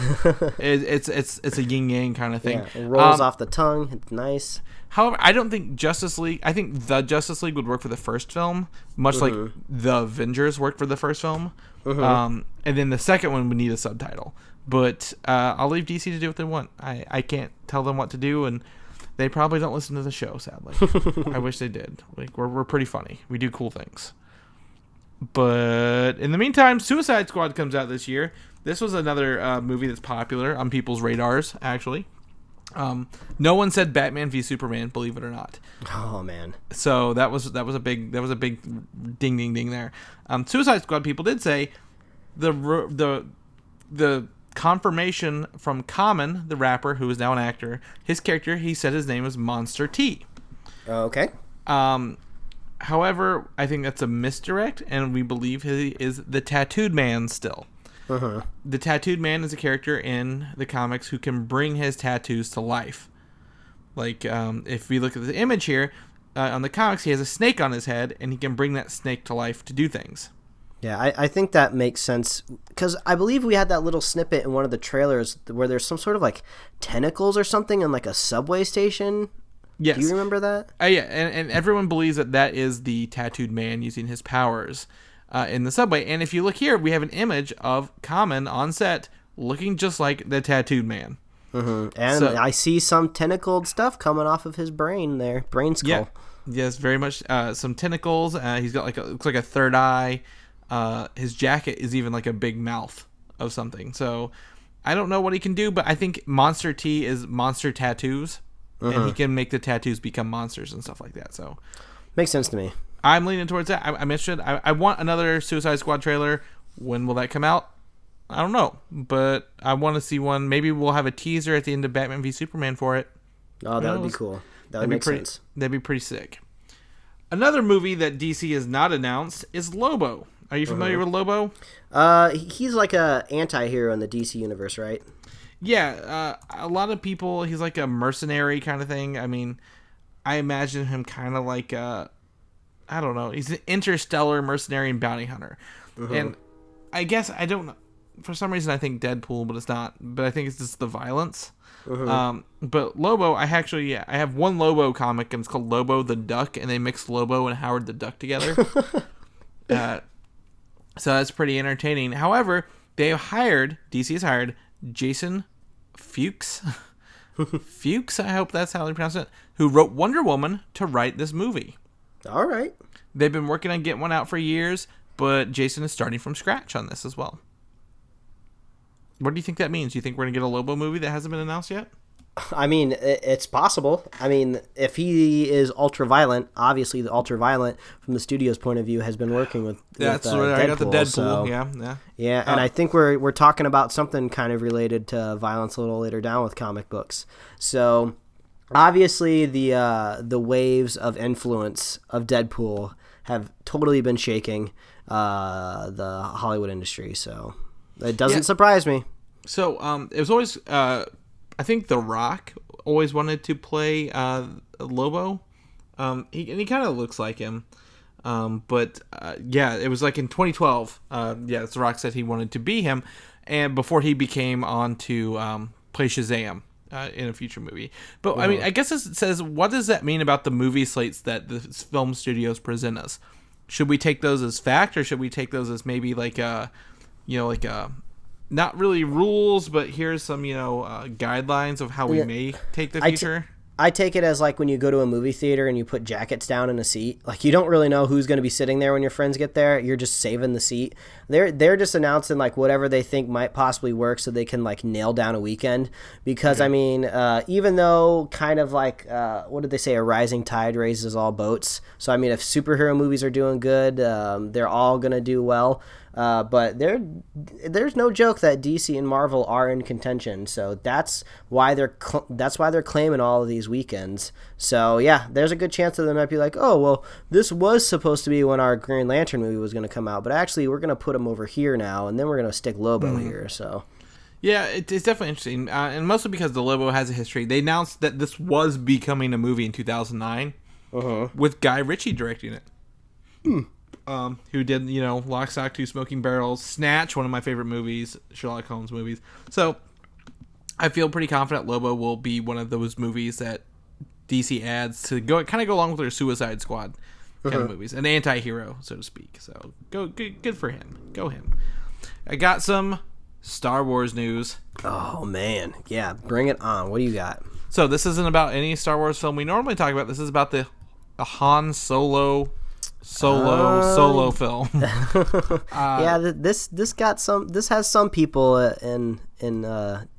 A: It's a yin yang kind of thing.
B: Yeah, it rolls off the tongue. It's nice.
A: However, I don't think Justice League. I think the Justice League would work for the first film, much like the Avengers worked for the first film. And then the second one would need a subtitle. But I'll leave DC to do what they want. I can't tell them what to do, and they probably don't listen to the show. Sadly, I wish they did. Like we're pretty funny. We do cool things. But in the meantime, Suicide Squad comes out this year. This was another movie that's popular on people's radars, actually. No one said Batman v Superman, believe it or not.
B: Oh man!
A: So that was a big ding ding ding there. Suicide Squad people did say the confirmation from Common, the rapper who is now an actor. His character, he said his name is Monster T.
B: Okay.
A: However, I think that's a misdirect, and we believe he is the Tattooed Man still. The Tattooed Man is a character in the comics who can bring his tattoos to life. Like, if we look at the image here, on the comics, he has a snake on his head, and he can bring that snake to life to do things.
B: Yeah, I think that makes sense, because I believe we had that little snippet in one of the trailers where there's some sort of, like, tentacles or something in, like, a subway station.
A: Yes.
B: Do you remember that?
A: Yeah, and everyone believes that is the Tattooed Man using his powers in the subway. And if you look here, we have an image of Common on set looking just like the Tattooed Man.
B: And I see some tentacled stuff coming off of his brain there, brain skull.
A: Yeah, yes, very much. Some tentacles. He's got looks like a third eye. His jacket is even like a big mouth of something. So I don't know what he can do, but I think Monster T is monster tattoos, and he can make the tattoos become monsters and stuff like that. So
B: makes sense to me.
A: I'm leaning towards that. I'm interested. I want another Suicide Squad trailer. When will that come out? I don't know, but I want to see one. Maybe we'll have a teaser at the end of Batman v Superman for it.
B: Oh, that would be cool. That would make sense.
A: That'd be pretty sick. Another movie that DC has not announced is Lobo. Are you familiar with Lobo?
B: He's like a anti-hero in the DC universe, right?
A: Yeah, a lot of people. He's like a mercenary kind of thing. I mean, I imagine him kind of like I don't know. He's an interstellar mercenary and bounty hunter. And I guess I don't know. For some reason, I think Deadpool, but it's not. But I think it's just the violence. But Lobo, I have one Lobo comic, and it's called Lobo the Duck, and they mixed Lobo and Howard the Duck together. So that's pretty entertaining. However, DC has hired Jason Fuchs. Fuchs, I hope that's how they pronounce it, who wrote Wonder Woman to write this movie.
B: All right.
A: They've been working on getting one out for years, but Jason is starting from scratch on this as well. What do you think that means? Do you think we're going to get a Lobo movie that hasn't been announced yet?
B: I mean, it's possible. I mean, if he is ultra-violent, obviously the ultra-violent, from the studio's point of view, has been working with
A: That's
B: with,
A: right.
B: Deadpool,
A: I got the Deadpool.
B: So,
A: Yeah,
B: and I think we're talking about something kind of related to violence a little later down with comic books. So, obviously, the waves of influence of Deadpool have totally been shaking the Hollywood industry. So, it doesn't surprise me.
A: So, it was always, I think The Rock always wanted to play Lobo. He kind of looks like him. But it was like in 2012. The Rock said he wanted to be him, and before he became on to play Shazam in a future movie. But I mean, I guess it says, what does that mean about the movie slates that the film studios present us? Should we take those as fact, or should we take those as maybe like not really rules, but here's some guidelines of how we may take the future?
B: I take it as like when you go to a movie theater and you put jackets down in a seat. Like, you don't really know who's going to be sitting there when your friends get there. You're just saving the seat. They're just announcing like whatever they think might possibly work so they can like nail down a weekend. Because I mean, even though kind of like what did they say? A rising tide raises all boats. So I mean, if superhero movies are doing good, they're all going to do well. But there's no joke that DC and Marvel are in contention, so that's why they're claiming all of these weekends. So yeah, there's a good chance that they might be like, oh well, this was supposed to be when our Green Lantern movie was going to come out, but actually we're going to put them over here now, and then we're going to stick Lobo here. So
A: yeah, it's definitely interesting, and mostly because the Lobo has a history. They announced that this was becoming a movie in 2009 with Guy Ritchie directing it. Who did, Lock, Stock, Two Smoking Barrels, Snatch, one of my favorite movies, Sherlock Holmes movies. So I feel pretty confident Lobo will be one of those movies that DC adds to go along with their Suicide Squad kind of movies, an anti-hero, so to speak. So good for him. Go him. I got some Star Wars news.
B: Oh man, yeah, bring it on. What do you got?
A: So this isn't about any Star Wars film we normally talk about. This is about the Han Solo film.
B: This has some people in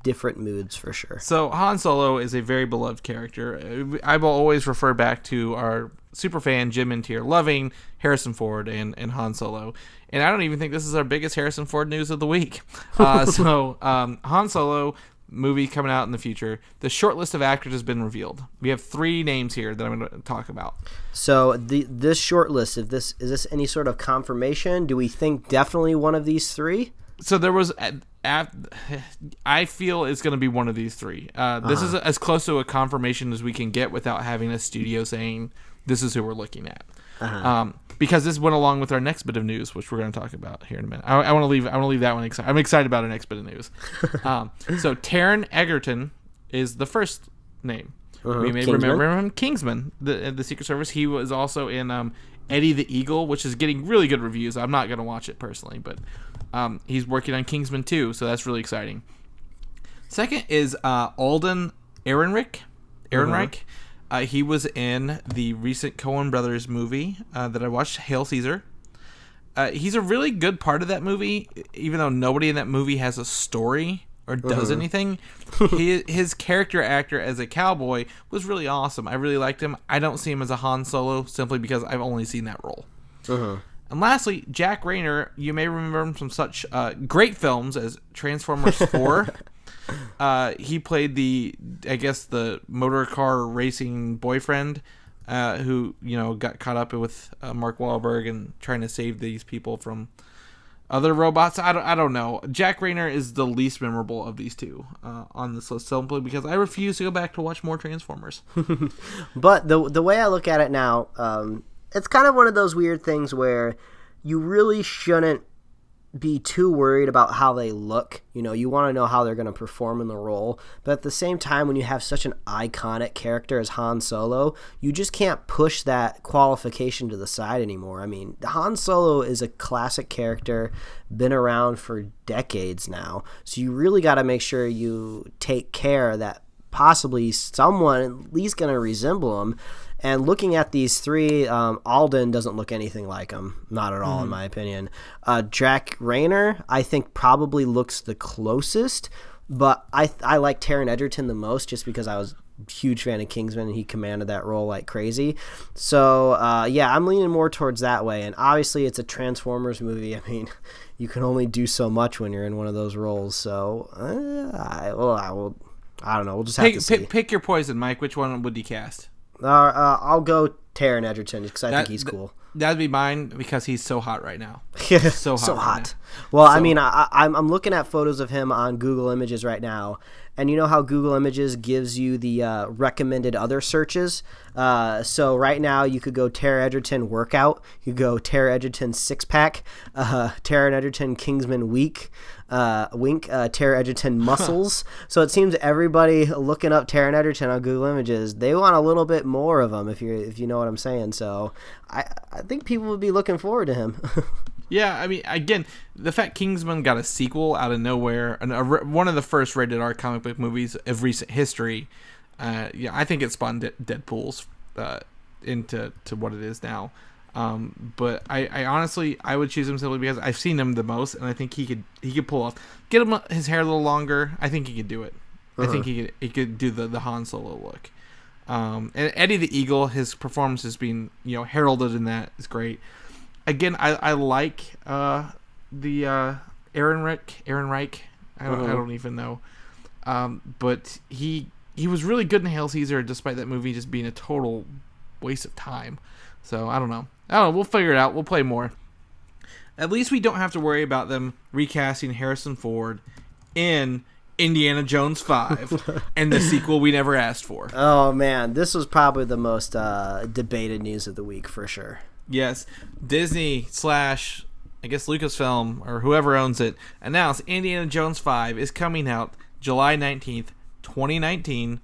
B: different moods for sure.
A: So Han Solo is a very beloved character. I will always refer back to our super fan Jim and Tier loving Harrison Ford and Han Solo. And I don't even think this is our biggest Harrison Ford news of the week. Han Solo movie coming out in the future. The short list of actors has been revealed. We have 3 names here that I'm going to talk about. So
B: this short list, is this any sort of confirmation? Do we think definitely one of these 3?
A: So there was, I feel it's going to be one of these 3. This is as close to a confirmation as we can get without having a studio saying this is who we're looking at. Because this went along with our next bit of news, which we're going to talk about here in a minute. I want to leave that one excited. I'm excited about our next bit of news. So Taron Egerton is the first name. We may remember him, Kingsman, the Secret Service. He was also in Eddie the Eagle, which is getting really good reviews. I'm not going to watch it personally, but he's working on Kingsman 2, so that's really exciting. Second is Alden Ehrenreich. Ehrenreich. He was in the recent Coen Brothers movie that I watched, Hail Caesar. He's a really good part of that movie, even though nobody in that movie has a story or does anything. His character actor as a cowboy was really awesome. I really liked him. I don't see him as a Han Solo simply because I've only seen that role. And lastly, Jack Renner. You may remember him from such great films as Transformers 4. He played the motor car racing boyfriend who, got caught up with Mark Wahlberg and trying to save these people from other robots. I don't know. Jack Renner is the least memorable of these two on this list, simply because I refuse to go back to watch more Transformers.
B: But the way I look at it now, it's kind of one of those weird things where you really shouldn't be too worried about how they look. You want to know how they're going to perform in the role. But at the same time, when you have such an iconic character as Han Solo, you just can't push that qualification to the side anymore. I mean, Han Solo is a classic character, been around for decades now. So you really got to make sure you take care that possibly someone at least going to resemble him. And looking at these three, Alden doesn't look anything like him. Not at all, in my opinion. Jack Renner, I think, probably looks the closest. But I like Taron Egerton the most just because I was a huge fan of Kingsman and he commanded that role like crazy. So, I'm leaning more towards that way. And obviously, it's a Transformers movie. I mean, you can only do so much when you're in one of those roles. So, I don't know. We'll just have to see.
A: Pick your poison, Mike. Which one would you cast?
B: I'll go Taron Egerton because I think he's cool.
A: That'd be mine because he's so hot right now.
B: So hot. Right well, I mean, I'm looking at photos of him on Google Images right now, and you know how Google Images gives you the recommended other searches? So right now you could go Taron Egerton workout, you could go Taron Egerton six-pack, Taron Egerton Kingsman wink, Taron Egerton muscles. So it seems everybody looking up Taron Egerton on Google Images, they want a little bit more of him, if you know what I'm saying. So I think people would be looking forward to him.
A: Yeah, I mean, again, the fact Kingsman got a sequel out of nowhere, one of the first rated R comic book movies of recent history, I think it spawned Deadpool's into what it is now. But I honestly, I would choose him simply because I've seen him the most, and I think he could pull off. Get him his hair a little longer. I think he could do it. I think he could do the Han Solo look. And Eddie the Eagle, his performance has been heralded in that is great. Again, I like the Ehrenreich. I don't even know. But he was really good in Hail Caesar, despite that movie just being a total waste of time. So I don't know. We'll figure it out. We'll play more. At least we don't have to worry about them recasting Harrison Ford in Indiana Jones 5 and the sequel we never asked for.
B: Oh man, this was probably the most debated news of the week for sure.
A: Yes, Disney / I guess Lucasfilm or whoever owns it announced Indiana Jones 5 is coming out July 19th, 2019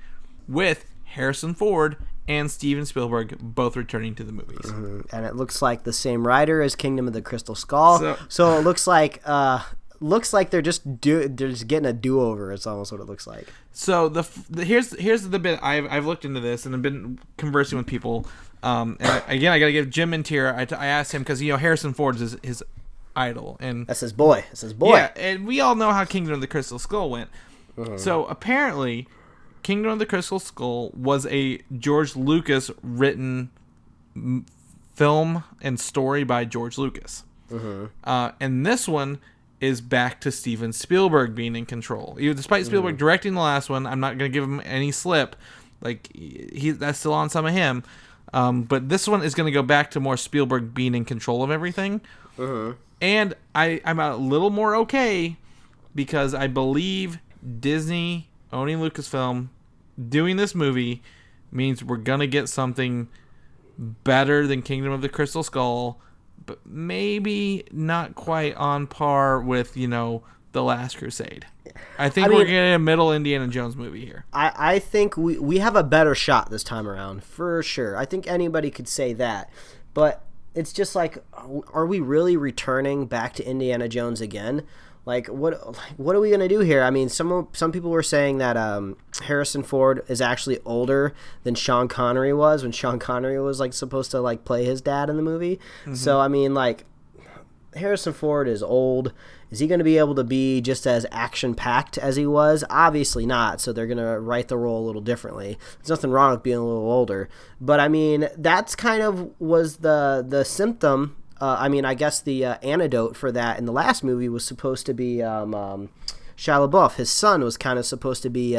A: with Harrison Ford and Steven Spielberg both returning to the movies.
B: And it looks like the same writer as Kingdom of the Crystal Skull. So it looks like they're just getting a do-over. It's almost what it looks like.
A: So here's the bit. I've looked into this and I've been conversing with people. And I got to give Jim Mintier. I asked him because Harrison Ford is his idol, and
B: that's his boy.
A: Yeah, and we all know how Kingdom of the Crystal Skull went. So apparently, Kingdom of the Crystal Skull was a George Lucas written film and story by George Lucas. And this one is back to Steven Spielberg being in control. Despite Spielberg directing the last one, I'm not going to give him any slip. Like that's still on some of him. But this one is going to go back to more Spielberg being in control of everything. And I'm a little more okay because I believe Disney owning Lucasfilm doing this movie means we're going to get something better than Kingdom of the Crystal Skull, but maybe not quite on par with, The Last Crusade. I think we're getting a middle Indiana Jones movie here.
B: I think we have a better shot this time around, for sure. I think anybody could say that. But it's just like, are we really returning back to Indiana Jones again? Like, what are we gonna do here? I mean, some people were saying that Harrison Ford is actually older than Sean Connery was when Sean Connery was like supposed to like play his dad in the movie. Mm-hmm. So I mean, like, Harrison Ford is old. Is he going to be able to be just as action-packed as he was? Obviously not, so they're going to write the role a little differently. There's nothing wrong with being a little older. But, I mean, that's kind of was the symptom. I guess the antidote for that in the last movie was supposed to be Shia LaBeouf. His son was kind of supposed to be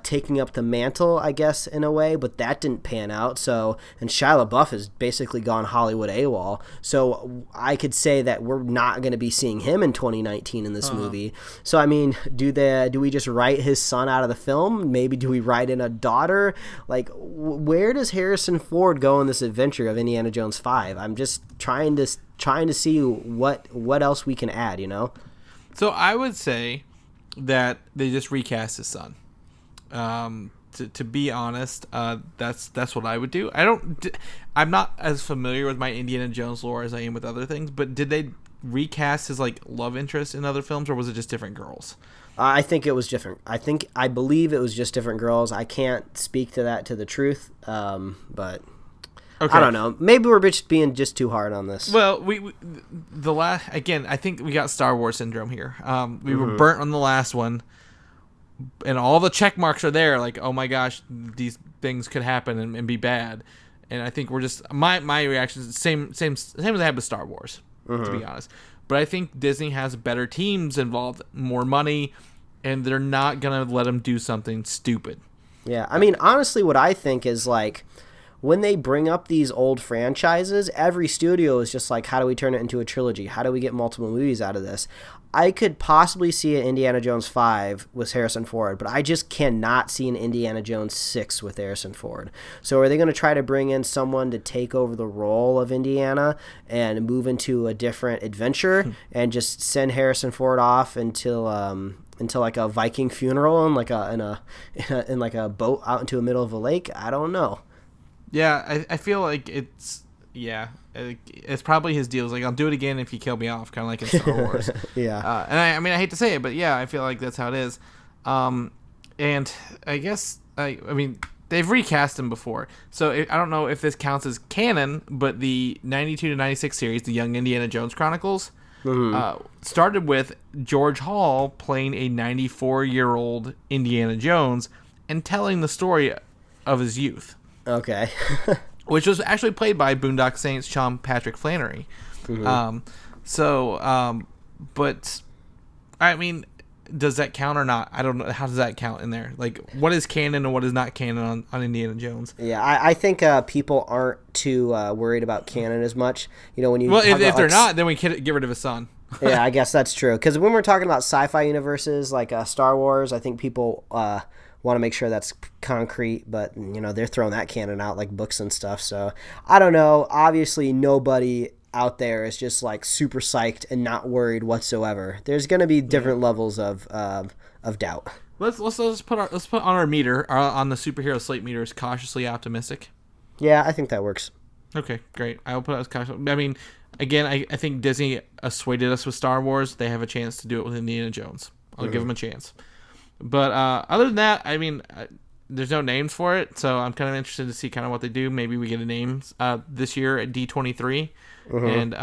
B: taking up the mantle, I guess, in a way, but that didn't pan out. So, and Shia LaBeouf has basically gone Hollywood AWOL. So I could say that we're not going to be seeing him in 2019 in this movie. So, I mean, do we just write his son out of the film? Maybe do we write in a daughter? Like, where does Harrison Ford go in this adventure of Indiana Jones 5? I'm just trying to see what else we can add, you know?
A: So I would say that they just recast his son. To be honest, that's what I would do. I'm not as familiar with my Indiana Jones lore as I am with other things, but did they recast his like love interest in other films, or was it just different girls?
B: I think it was different. I believe it was just different girls. I can't speak to that to the truth, but okay. I don't know. Maybe we're just being too hard on this.
A: Well, I think we got Star Wars syndrome here. We were burnt on the last one. And all the check marks are there, like, oh my gosh, these things could happen and be bad. And I think we're just my reaction is the same as I had with Star Wars, to be honest. But I think Disney has better teams involved, more money, and they're not gonna let them do something stupid.
B: Yeah, I mean, honestly, what I think is like, when they bring up these old franchises, every studio is just like, how do we turn it into a trilogy? How do we get multiple movies out of this? I could possibly see an Indiana Jones 5 with Harrison Ford, but I just cannot see an Indiana Jones 6 with Harrison Ford. So are they going to try to bring in someone to take over the role of Indiana and move into a different adventure and just send Harrison Ford off into like a Viking funeral and like in like a boat out into the middle of a lake? I don't know.
A: Yeah, I feel like it's probably his deal. It's like, I'll do it again if you kill me off, kind of like in Star Wars.
B: Yeah.
A: And I mean, I hate to say it, but yeah, I feel like that's how it is. And I guess, I mean, they've recast him before. So I don't know if this counts as canon, but the 92 to 96 series, the Young Indiana Jones Chronicles, started with George Hall playing a 94-year-old Indiana Jones and telling the story of his youth.
B: Okay.
A: Which was actually played by Boondock Saints' Sean Patrick Flannery. But I mean, does that count or not? I don't know. How does that count in there? Like, what is canon and what is not canon on Indiana Jones?
B: Yeah, I think people aren't too worried about canon as much. You know, when you
A: if they're not, then we can get rid of his son.
B: Yeah, I guess that's true. Because when we're talking about sci-fi universes like Star Wars, I think people want to make sure that's concrete, but you know, they're throwing that canon out like books and stuff. So I don't know. Obviously, nobody out there is just like super psyched and not worried whatsoever. There's going to be different levels of doubt.
A: Let's put on our meter on the superhero slate meter is cautiously optimistic.
B: Yeah, I think that works.
A: Okay, great. I will put it as cautious. I mean, again, I think Disney assuaded us with Star Wars. They have a chance to do it with Indiana Jones. I'll give them a chance. But other than that, I mean, there's no names for it, so I'm kind of interested to see kind of what they do. Maybe we get a name this year at D23. And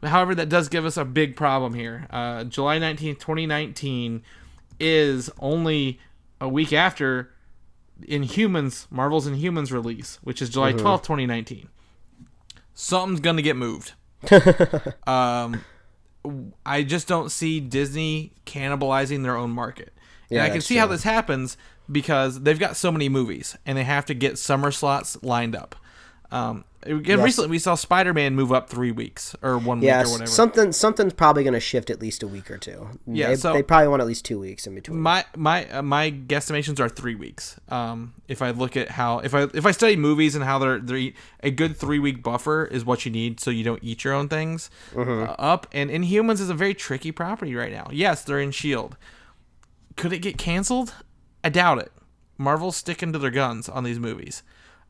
A: however, that does give us a big problem here. July 19th, 2019 is only a week after Marvel's Inhumans release, which is July 12th, 2019. Something's going to get moved. I just don't see Disney cannibalizing their own market. And I can see how this happens because they've got so many movies and they have to get summer slots lined up. Recently we saw Spider-Man move up 3 weeks or 1 week or whatever.
B: Something's probably going to shift at least a week or two.
A: Yeah,
B: they probably want at least 2 weeks in between.
A: My guesstimations are 3 weeks. If I look at how if I study movies and how they're a good 3 week buffer is what you need so you don't eat your own things up. And Inhumans is a very tricky property right now. Yes, they're in S.H.I.E.L.D. Could it get canceled? I doubt it. Marvel's sticking to their guns on these movies.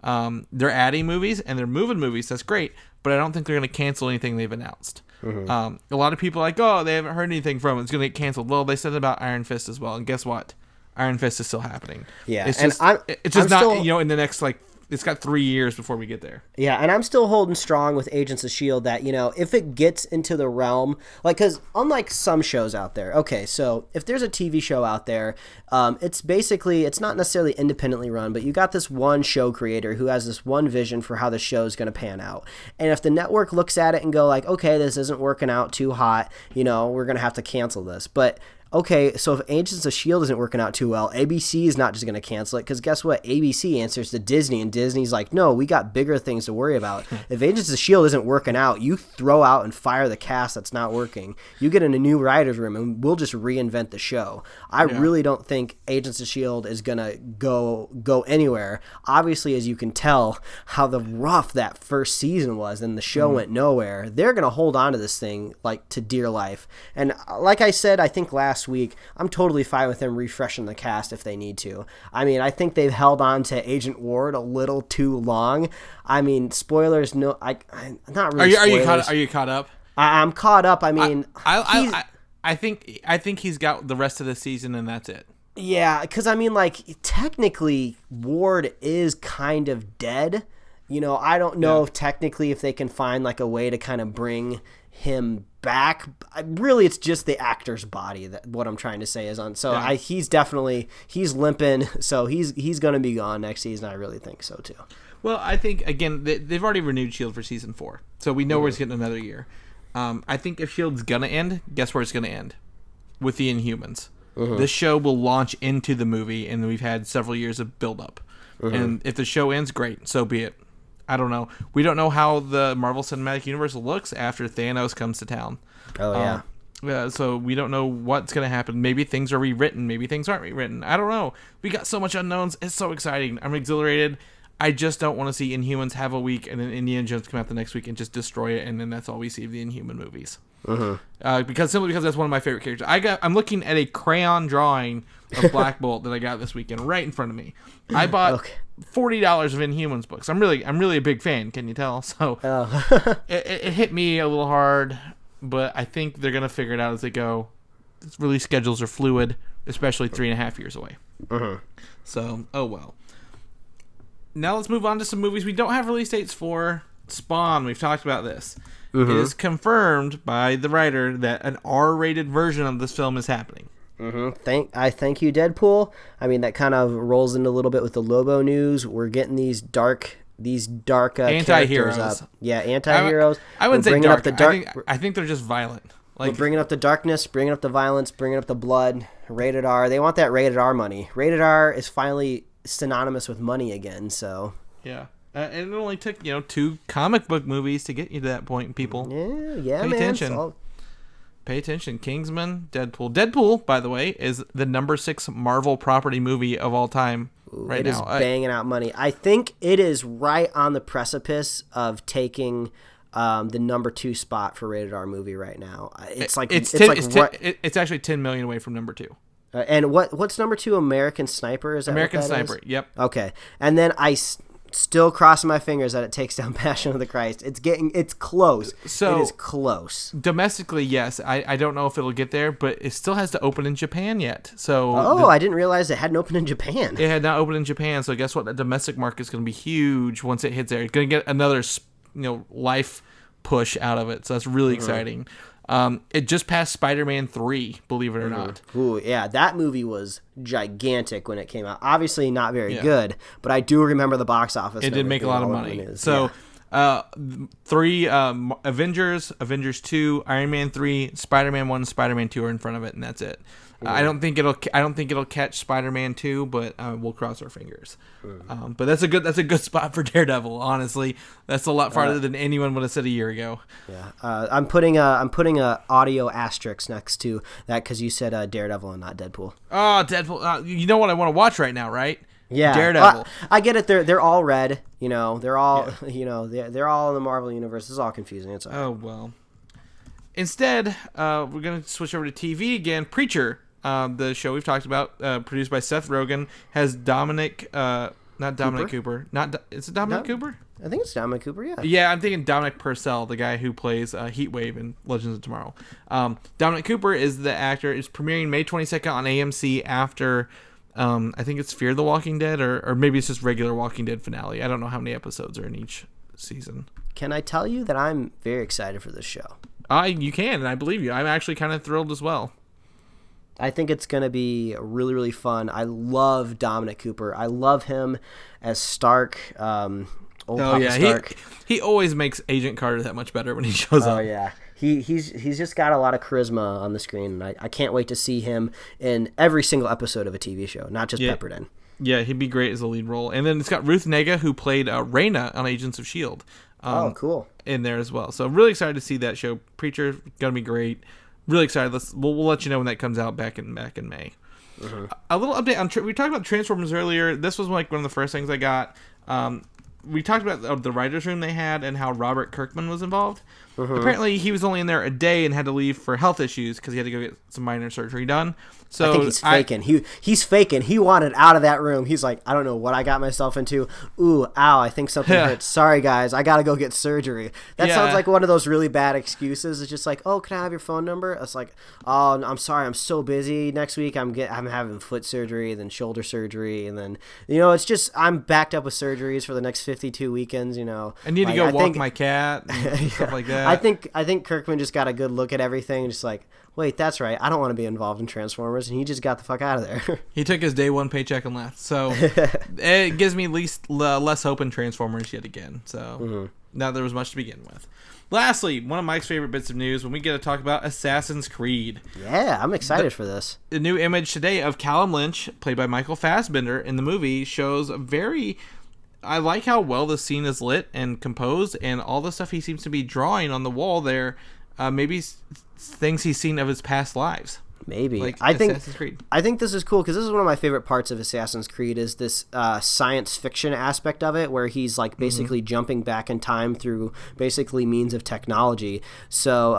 A: They're adding movies and they're moving movies. That's great. but I don't think they're going to cancel anything they've announced. A lot of people are like, oh, they haven't heard anything from it. It's going to get canceled. Well, they said about Iron Fist as well, and guess what? Iron Fist is still happening.
B: Yeah,
A: it's
B: and
A: just,
B: it's
A: just not
B: still,
A: in the next it's got 3 years before we get there.
B: Yeah, and I'm still holding strong with Agents of S.H.I.E.L.D. that, if it gets into the realm, because unlike some shows out there, okay, so if there's a TV show out there, it's not necessarily independently run, but you got this one show creator who has this one vision for how the show is going to pan out. And if the network looks at it and go like, okay, this isn't working out too hot, we're going to have to cancel this. But okay, so if Agents of S.H.I.E.L.D. isn't working out too well, ABC is not just going to cancel it, because guess what? ABC answers to Disney, and Disney's like, no, we got bigger things to worry about. If Agents of S.H.I.E.L.D. isn't working out, you throw out and fire the cast that's not working. You get in a new writer's room, and we'll just reinvent the show. I really don't think Agents of S.H.I.E.L.D. is going to go anywhere. Obviously, as you can tell, how rough that first season was, and the show went nowhere. They're going to hold on to this thing like to dear life. And like I said, I think last week, I'm totally fine with them refreshing the cast if they need to. I mean, I think they've held on to Agent Ward a little too long. I mean, spoilers. No, I'm not really.
A: Are you caught up?
B: I'm caught up. I mean,
A: I think he's got the rest of the season, and that's it.
B: Yeah, because I mean, technically, Ward is kind of dead. I don't know if technically if they can find a way to kind of bring him back. Really, it's just the actor's body that what I'm trying to say is on. So he's limping. So he's going to be gone next season. I really think so too.
A: Well, I think again they've already renewed S.H.I.E.L.D. for season 4, so we know where it's getting another year. I think if S.H.I.E.L.D.'s gonna end, guess where it's gonna end? With the Inhumans. This show will launch into the movie, and we've had several years of build up. And if the show ends, great, so be it. I don't know. We don't know how the Marvel Cinematic Universe looks after Thanos comes to town.
B: Oh, yeah.
A: So we don't know what's going to happen. Maybe things are rewritten. Maybe things aren't rewritten. I don't know. We got so much unknowns. It's so exciting. I'm exhilarated. I just don't want to see Inhumans have a week and then Indiana Jones come out the next week and just destroy it, and then that's all we see of the Inhuman movies. Because that's one of my favorite characters. I'm looking at a crayon drawing of Black Bolt that I got this weekend right in front of me. I bought $40 of Inhumans books. I'm really a big fan. Can you tell? So it hit me a little hard, but I think they're gonna figure it out as they go. Release schedules are fluid, especially 3.5 years away. So oh well. Now let's move on to some movies we don't have release dates for. Spawn. We've talked about this. It is confirmed by the writer that an R-rated version of this film is happening.
B: Thank you, Deadpool. I mean, that kind of rolls into a little bit with the Lobo news. We're getting these dark
A: anti-heroes
B: up. Yeah, anti-heroes.
A: I wouldn't say dark. I think they're just violent.
B: We're bringing up the darkness, bringing up the violence, bringing up the blood. Rated R. They want that rated R money. Rated R is finally synonymous with money again. So
A: yeah. And it only took 2 comic book movies to get you to that point, people.
B: Yeah,
A: Pay attention. Pay attention. Kingsman, Deadpool. Deadpool, by the way, is the number 6 Marvel property movie of all time right now.
B: It is banging out money. I think it is right on the precipice of taking the number 2 spot for rated R movie right now. It's
A: actually 10 million away from number 2.
B: And what's number 2? American Sniper? Is that
A: American
B: what that
A: Sniper?
B: Is?
A: Yep.
B: Okay, and then still crossing my fingers that it takes down Passion of the Christ. It's close.
A: So
B: it is close.
A: Domestically, yes. I don't know if it'll get there, but it still has to open in Japan yet. So
B: I didn't realize it hadn't opened in Japan.
A: It had not opened in Japan. So guess what? The domestic market is going to be huge once it hits there. It's going to get another life push out of it. So that's really exciting. It just passed Spider-Man 3, believe it or not.
B: Ooh, yeah, that movie was gigantic when it came out. Obviously not very good, but I do remember the box office.
A: It did make a lot of money. So, 3 Avengers, Avengers 2, Iron Man 3, Spider-Man 1, Spider-Man 2 are in front of it, and that's it. I don't think it'll catch Spider-Man 2, but we'll cross our fingers. But that's a good spot for Daredevil. Honestly, that's a lot farther than anyone would have said a year ago.
B: Yeah, I'm putting a audio asterisk next to that because you said Daredevil and not Deadpool.
A: Oh, Deadpool! You know what I want to watch right now, right?
B: Yeah,
A: Daredevil.
B: I get it. They're all red. They're all they're all in the Marvel universe. It's all confusing. It's all right.
A: Oh well. Instead, we're gonna switch over to TV again. Preacher. The show we've talked about, produced by Seth Rogen, has Dominic, not Dominic Cooper. Is it Dominic Cooper?
B: I think it's Dominic Cooper, yeah.
A: Yeah, I'm thinking Dominic Purcell, the guy who plays Heatwave in Legends of Tomorrow. Dominic Cooper is the actor. It's premiering May 22nd on AMC after, I think it's Fear the Walking Dead, or maybe it's just regular Walking Dead finale. I don't know how many episodes are in each season.
B: Can I tell you that I'm very excited for this show?
A: You can, and I believe you. I'm actually kind of thrilled as well.
B: I think it's going to be really, really fun. I love Dominic Cooper. I love him as Stark. Stark.
A: He always makes Agent Carter that much better when he shows up.
B: Oh yeah, he's just got a lot of charisma on the screen, and I can't wait to see him in every single episode of a TV show, not just peppered in.
A: Yeah, he'd be great as a lead role. And then it's got Ruth Negga, who played Reyna on Agents of S.H.I.E.L.D.
B: Cool.
A: In there as well. So really excited to see that show. Preacher, gonna be great. Really excited. We'll let you know when that comes out back in May. Mm-hmm. A little update on we talked about Transformers earlier. This was like one of the first things I got. We talked about the writers' room they had and how Robert Kirkman was involved. Mm-hmm. Apparently, he was only in there a day and had to leave for health issues because he had to go get some minor surgery done. So
B: I think he's faking. He's faking. He wanted out of that room. He's like, I don't know what I got myself into. Ooh, ow, I think something hurts. Sorry, guys. I got to go get surgery. That sounds like one of those really bad excuses. It's just like, oh, can I have your phone number? It's like, oh, I'm sorry. I'm so busy. Next week, I'm having foot surgery, then shoulder surgery. And then, it's just, I'm backed up with surgeries for the next 52 weekends,
A: I need to go walk my cat and stuff like that.
B: I think Kirkman just got a good look at everything and just like, wait, that's right. I don't want to be involved in Transformers, and he just got the fuck out of there.
A: He took his day one paycheck and left. So it gives me less hope in Transformers yet again. So now there was much to begin with. Lastly, one of Mike's favorite bits of news when we get to talk about Assassin's Creed.
B: Yeah, I'm excited for this.
A: The new image today of Callum Lynch, played by Michael Fassbender in the movie, shows I like how well the scene is lit and composed, and all the stuff he seems to be drawing on the wall there. Maybe things he's seen of his past lives.
B: Maybe.
A: Like
B: I
A: Assassin's Creed.
B: think this is cool because this is one of my favorite parts of Assassin's Creed is this science fiction aspect of it where he's like basically jumping back in time through basically means of technology. So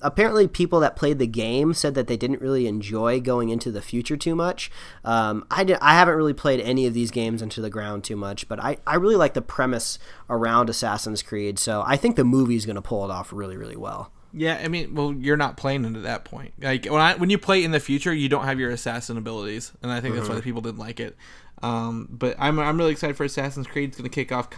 B: apparently people that played the game said that they didn't really enjoy going into the future too much. I haven't really played any of these games into the ground too much, but I really like the premise around Assassin's Creed. So I think the movie's going to pull it off really, really well.
A: Yeah, I mean, well, you're not playing into that point. Like when you play in the future, you don't have your assassin abilities, and I think that's why the people didn't like it. But I'm really excited for Assassin's Creed. It's going to kick off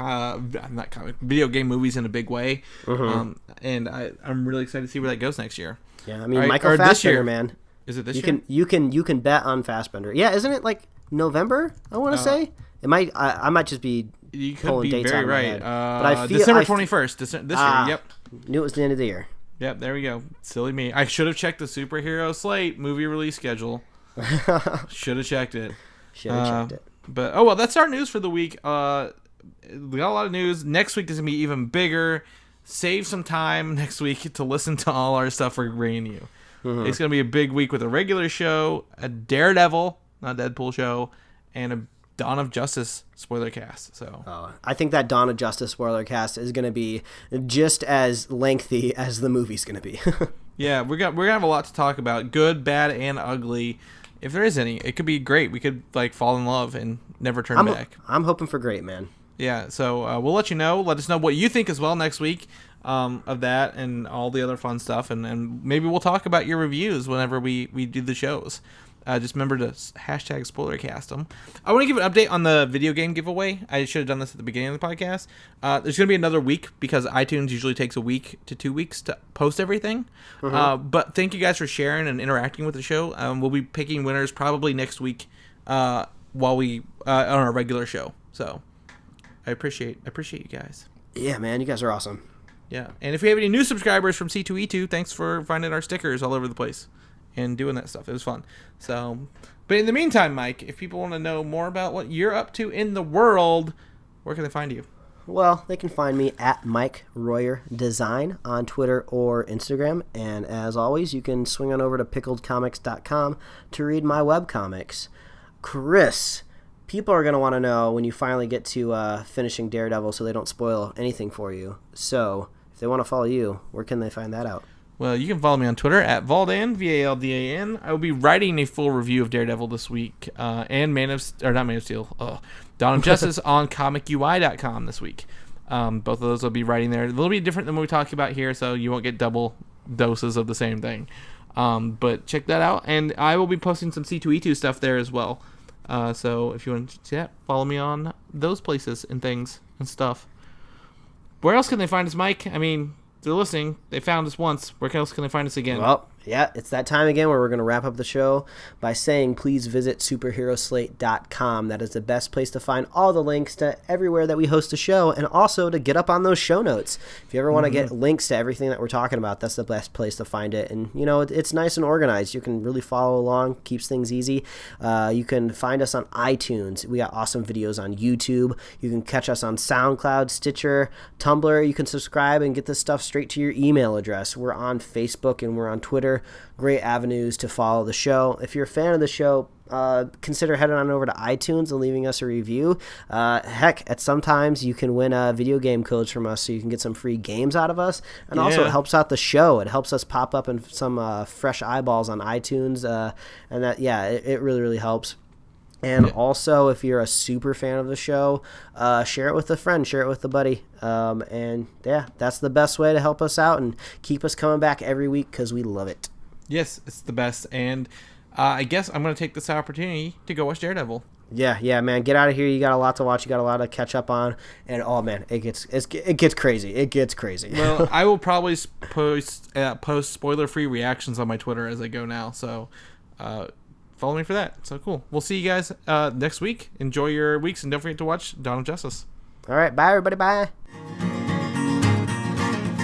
A: video game movies in a big way, and I'm really excited to see where that goes next year.
B: Yeah, I mean, Michael Fassbender, man.
A: Is it this year?
B: You can bet on Fassbender. Yeah, isn't it like November? I want to say it might. I might just be.
A: You could be very right.
B: But I feel
A: December 21st. This year. Yep.
B: Knew it was the end of the year.
A: Yep, there we go. Silly me. I should have checked the superhero Slate movie release schedule. Should have checked it. But, oh, well, that's our news for the week. We got a lot of news. Next week is going to be even bigger. Save some time next week to listen to all our stuff we're bringing you. It's going to be a big week with a regular show, a Daredevil, not a Deadpool show, and a Dawn of Justice spoiler cast. So
B: I think that Dawn of Justice spoiler cast is going to be just as lengthy as the movie's going to be.
A: Yeah, we're gonna have a lot to talk about, good, bad, and ugly. If there is any, it could be great. We could like fall in love and never turn back.
B: I'm hoping for great, man.
A: Yeah, so we'll let you know. Let us know what you think as well next week of that and all the other fun stuff, and maybe we'll talk about your reviews whenever we do the shows. Just remember to hashtag spoilercast them. I want to give an update on the video game giveaway. I should have done this at the beginning of the podcast. There's going to be another week because iTunes usually takes a week to 2 weeks to post everything. But thank you guys for sharing and interacting with the show. We'll be picking winners probably next week while we on our regular show. So I appreciate you guys.
B: Yeah, man, you guys are awesome.
A: Yeah, and if we have any new subscribers from C2E2, thanks for finding our stickers all over the place and doing that stuff. It was fun. So, but in the meantime, Mike, if people want to know more about what you're up to in the world, where can they find you?
B: Well, they can find me at Mike Royer Design on Twitter or Instagram. And as always, you can swing on over to pickledcomics.com to read my webcomics. Chris, people are going to want to know when you finally get to finishing Daredevil so they don't spoil anything for you. So, if they want to follow you, where can they find that out?
A: Well, you can follow me on Twitter at Valdan, Valdan. I will be writing a full review of Daredevil this week, and Dawn of Justice on comicui.com this week. Both of those will be right in there. A little bit different than what we talked about here, so you won't get double doses of the same thing. But check that out, and I will be posting some C2E2 stuff there as well. So if you want to see that, follow me on those places and things and stuff. Where else can they find us, Mike? I mean, they're listening. They found us once. Where else can they find us again?
B: Well, yeah, it's that time again where we're going to wrap up the show by saying please visit superheroslate.com. That is the best place to find all the links to everywhere that we host a show, and also to get up on those show notes. If you ever want to get links to everything that we're talking about, that's the best place to find it. And, you know, it's nice and organized. You can really follow along, keeps things easy. You can find us on iTunes. We got awesome videos on YouTube. You can catch us on SoundCloud, Stitcher, Tumblr. You can subscribe and get this stuff straight to your email address. We're on Facebook and we're on Twitter. Great avenues to follow the show. If you're a fan of the show, consider heading on over to iTunes and leaving us a review. Heck, at sometimes you can win video game codes from us, so you can get some free games out of us. And also it helps out the show. It helps us pop up in some fresh eyeballs on iTunes. And that, it really, really helps. And also, if you're a super fan of the show, share it with a friend, share it with a buddy. And that's the best way to help us out and keep us coming back every week, because we love it. Yes, it's the best. And I guess I'm going to take this opportunity to go watch Daredevil. Yeah, man. Get out of here. You got a lot to watch. You got a lot to catch up on. And, oh, man, it gets crazy. It gets crazy. Well, I will probably post spoiler-free reactions on my Twitter as I go now. So, follow me for that. So cool. We'll see you guys next week. Enjoy your weeks, and don't forget to watch Dawn of Justice. All right. Bye, everybody. Bye.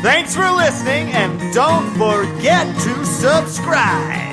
C: Thanks for listening, and don't forget to subscribe.